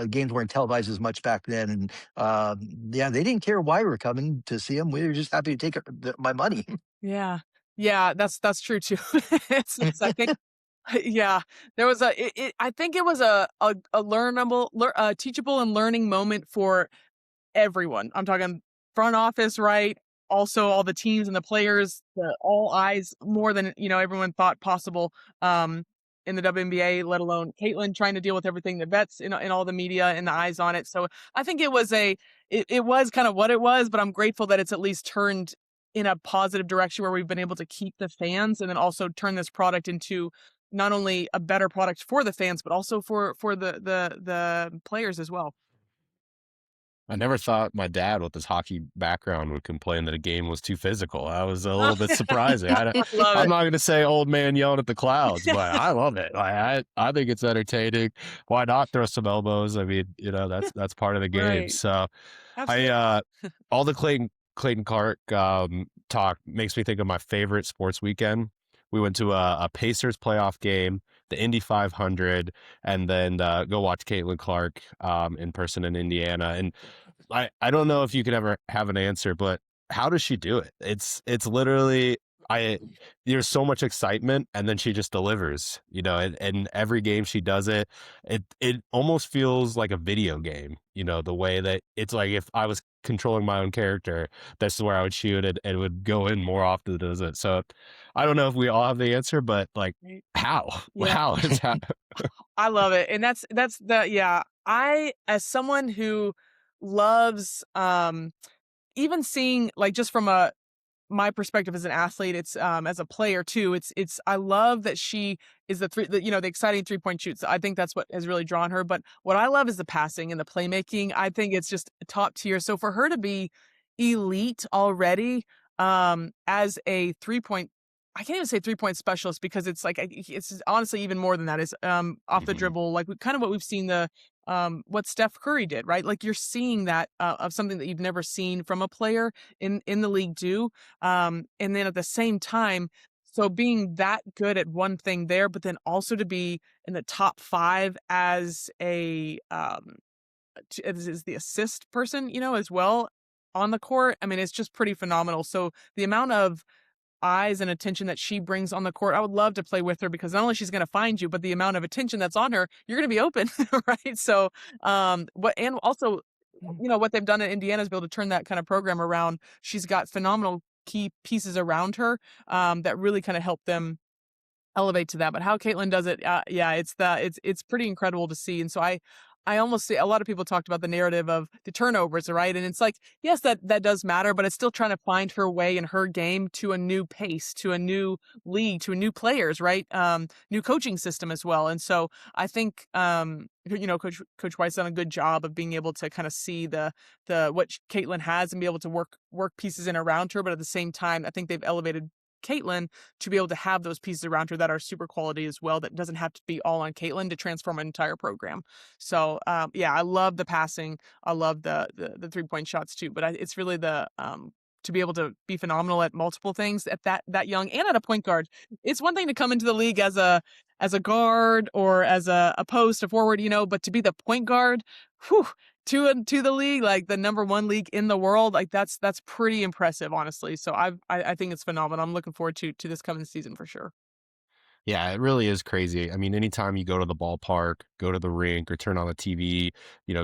G: games weren't televised as much back then. And yeah, they didn't care why we were coming to see them. We were just happy to take my money.
F: Yeah. Yeah, that's true too. It's I think, yeah, there was I think it was a teachable and learning moment for everyone. I'm talking front office right, also all the teams and the players, all eyes more than everyone thought possible in the WNBA, let alone Caitlin trying to deal with everything, the vets in all the media and the eyes on it. So I think it was it was kind of what it was, but I'm grateful that it's at least turned in a positive direction where we've been able to keep the fans and then also turn this product into not only a better product for the fans, but also for the players as well.
E: I never thought my dad, with his hockey background, would complain that a game was too physical. That was a little bit surprising.
F: Love
E: I'm
F: it.
E: not going to say old man yelling at the clouds, but I love it. I think it's entertaining. Why not throw some elbows? I mean, that's part of the game.
F: Right.
E: So
F: Absolutely.
E: all the Clayton Clark talk makes me think of my favorite sports weekend. We went to a Pacers playoff game, the Indy 500, and then go watch Caitlin Clark in person in Indiana. And I don't know if you could ever have an answer, but how does she do it? It's literally there's so much excitement, and then she just delivers, and every game she does it. It almost feels like a video game, the way that it's like if I was controlling my own character, this is where I would shoot it and it would go in more often than it doesn't. So I don't know if we all have the answer, but like how?
F: Yeah.
E: How is that?
F: I love it. And that's I, as someone who loves even seeing, like, just from my perspective as an athlete, it's as a player too, it's I love that she is the exciting 3-point shoots. I think that's what has really drawn her, but what I love is the passing and the playmaking. I think it's just top tier. So for her to be elite already as a 3-point, I can't even say 3-point specialist, because it's like it's honestly even more than that, is off the dribble, like kind of what we've seen what Steph Curry did, right? Like you're seeing that of something that you've never seen from a player in the league do. And then at the same time, so being that good at one thing there, but then also to be in the top 5 as as the assist person, as well on the court. I mean, it's just pretty phenomenal. So the amount of eyes and attention that she brings on the court, I would love to play with her, because not only she's going to find you, but the amount of attention that's on her, you're going to be open, right? So, and also, what they've done in Indiana is be able to turn that kind of program around. She's got phenomenal key pieces around her that really kind of help them elevate to that. But how Caitlin does it, it's pretty incredible to see. And so I almost see a lot of people talked about the narrative of the turnovers, right? And it's like, yes, that does matter, but it's still trying to find her way in her game to a new pace, to a new league, to new players, right? New coaching system as well. And so I think, Coach White's done a good job of being able to kind of see the what Caitlin has and be able to work pieces in around her. But at the same time, I think they've elevated Caitlin to be able to have those pieces around her that are super quality as well, that doesn't have to be all on Caitlin to transform an entire program. So I love the passing, I love the 3-point shots too, but it's really the to be able to be phenomenal at multiple things at that young, and at a point guard. It's one thing to come into the league as a guard or as a post, a forward, but to be the point guard, whew, to the league, like the number 1 league in the world, like that's pretty impressive, honestly. So I think it's phenomenal. I'm looking forward to this coming season for sure.
E: Yeah, it really is crazy. I mean, anytime you go to the ballpark, go to the rink, or turn on the TV,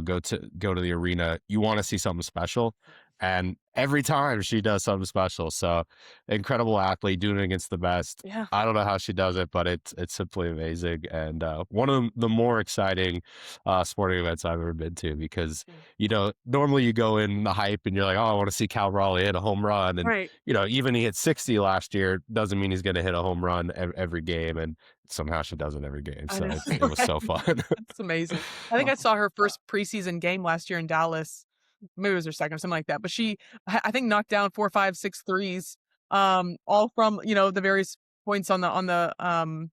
E: go to the arena, you want to see something special. And every time she does something special. So incredible athlete doing it against the best.
F: Yeah.
E: I don't know how she does it, but it's simply amazing. And one of the more exciting sporting events I've ever been to, because, normally you go in the hype and you're like, oh, I want to see Cal Raleigh hit a home run. And,
F: Right.
E: Even he hit 60 last year doesn't mean he's going to hit a home run every game. And somehow she does it every game. So it was so fun.
F: It's amazing. I think I saw her first preseason game last year in Dallas. Maybe it was her second or something like that. But she, I think, knocked down 4, 5, 6 threes, all from the various points on the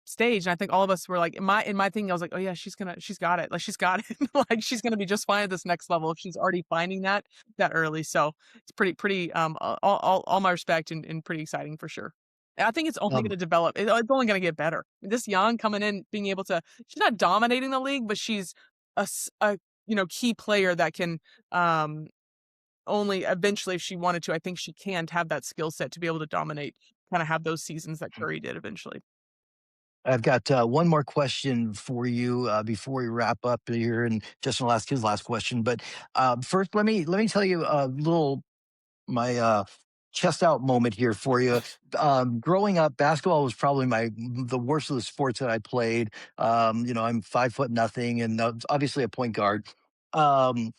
F: stage. And I think all of us were like, in my thing, I was like, oh yeah, she's got it. Like she's got it. Like she's gonna be just fine at this next level if she's already finding that early. So it's pretty all my respect, and pretty exciting for sure. And I think it's only going to develop. It's only going to get better. This young coming in, being able to, she's not dominating the league, but she's a key player that can only eventually, if she wanted to, I think she can have that skill set to be able to dominate, kind of have those seasons that Curry did eventually.
G: I've got one more question for you before we wrap up here, and Justin will ask his last question. But first, let me tell you a little my chest out moment here for you. Growing up, basketball was probably the worst of the sports that I played. I'm 5 foot nothing, and obviously a point guard. Um,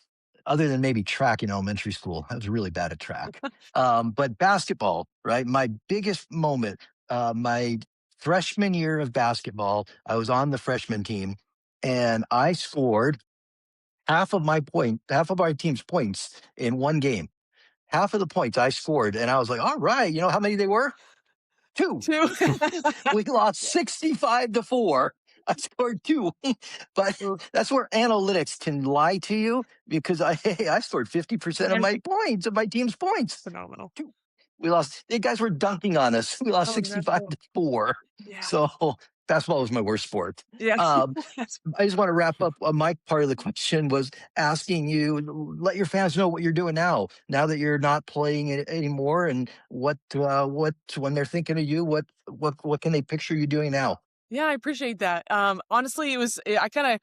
G: other than maybe track in elementary school, I was really bad at track. But basketball, right? My biggest moment, my freshman year of basketball, I was on the freshman team, and I scored half of my team's points in one game. Half of the points I scored, and I was like, all right, you know how many they were? Two.
F: Two.
G: We lost 65-4. I scored two. But
F: Oof,
G: that's where analytics can lie to you because I scored 50% of
F: yeah,
G: my points, of my team's points.
F: phenomenal.
G: Two. We lost. The guys were dunking on us. We lost
F: Oh,
G: sixty-five
F: no.
G: to four.
F: Yeah.
G: So basketball was my worst sport.
F: Yeah.
G: Um, I just want to wrap up. My part of the question was asking you, let your fans know what you're doing now that you're not playing it anymore, and what when they're thinking of you, what can they picture you doing now?
F: Yeah, I appreciate that. Honestly, I kind of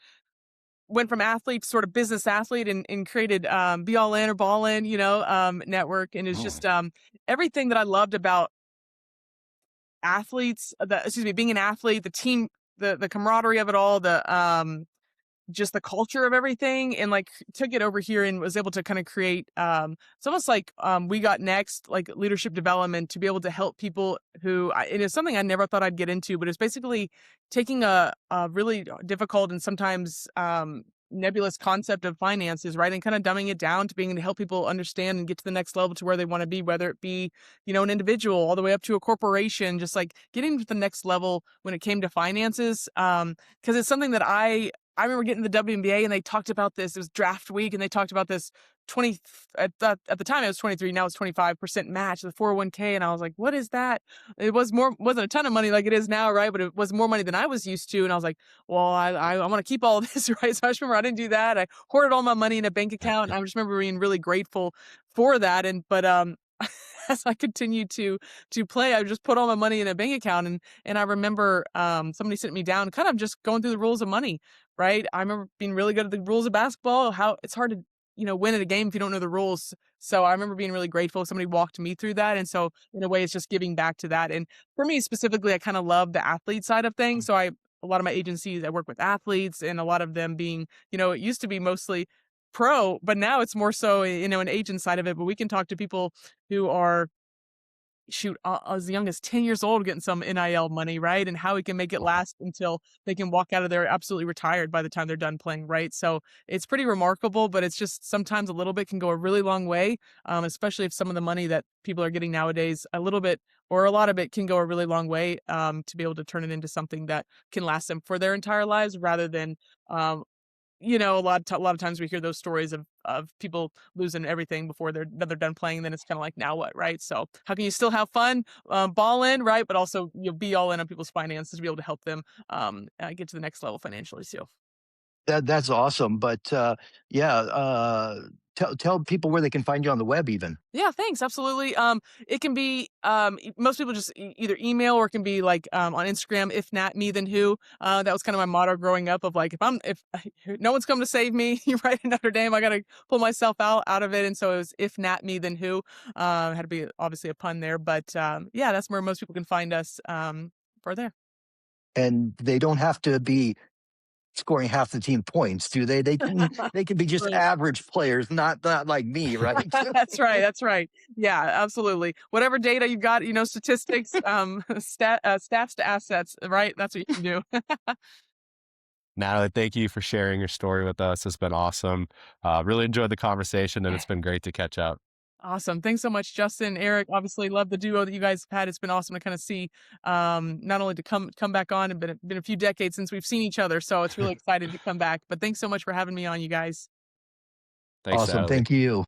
F: went from athlete to sort of business athlete and created Be All In or Ball In, network. And it's just everything that I loved about athletes, being an athlete, the team, the camaraderie of it all, the just the culture of everything, and like took it over here and was able to kind of create it's almost like we got next, like leadership development to be able to help people it is something I never thought I'd get into, but it's basically taking a really difficult and sometimes nebulous concept of finances, right, and kind of dumbing it down to being able to help people understand and get to the next level to where they want to be, whether it be an individual all the way up to a corporation, just like getting to the next level when it came to finances, because it's something that I remember getting the WNBA and they talked about this. It was draft week and they talked about this 20 at the time it was 23, now it's 25% match, the 401k, and I was like, what is that? It wasn't a ton of money like it is now, right? But it was more money than I was used to, and I was like, well, I want to keep all of this, right? So I just remember I didn't do that. I hoarded all my money in a bank account, and I just remember being really grateful for that. But as I continued to play, I would just put all my money in a bank account, and I remember somebody sitting me down, kind of just going through the rules of money, right? I remember being really good at the rules of basketball, how it's hard to win at a game if you don't know the rules. So I remember being really grateful somebody walked me through that, and so in a way, it's just giving back to that. And for me specifically, I kind of love the athlete side of things. So a lot of my agencies, I work with athletes, and a lot of them being, it used to be mostly pro, but now it's more so, an agent side of it. But we can talk to people who are as young as 10 years old getting some NIL money, right? And how we can make it last until they can walk out of there absolutely retired by the time they're done playing, right? So it's pretty remarkable, but it's just sometimes a little bit can go a really long way, especially if some of the money that people are getting nowadays, a little bit or a lot of it can go a really long way, to be able to turn it into something that can last them for their entire lives rather than a lot of times we hear those stories of people losing everything before they're done playing. Then it's kind of like, now what, right? So how can you still have fun, ball in, right? But also be all in on people's finances to be able to help them get to the next level financially too.
G: That's awesome. But yeah, tell people where they can find you on the web, even.
F: Yeah, thanks. Absolutely. It can be most people just either email, or it can be like on Instagram, if not me, then who. That was kind of my motto growing up of like, if no one's come to save me, right, in Notre Dame, I got to pull myself out of it. And so it was if not me, then who. Had to be obviously a pun there, but yeah, that's where most people can find us for there.
G: And they don't have to be scoring half the team points, do they? They can be just
F: Right.
G: average players, not like me, right?
F: That's right. That's right. Yeah, absolutely. Whatever data you got, statistics, stats to assets, right? That's what you can do.
E: Natalie, thank you for sharing your story with us. It's been awesome. Really enjoyed the conversation, and it's been great to catch up.
F: Awesome. Thanks so much, Justin, Eric. Obviously, love the duo that you guys have had. It's been awesome to kind of see, not only to come back on, and been a few decades since we've seen each other. So it's really excited to come back. But thanks so much for having me on, you guys.
E: Thanks,
G: Awesome.
E: Natalie.
G: Thank you.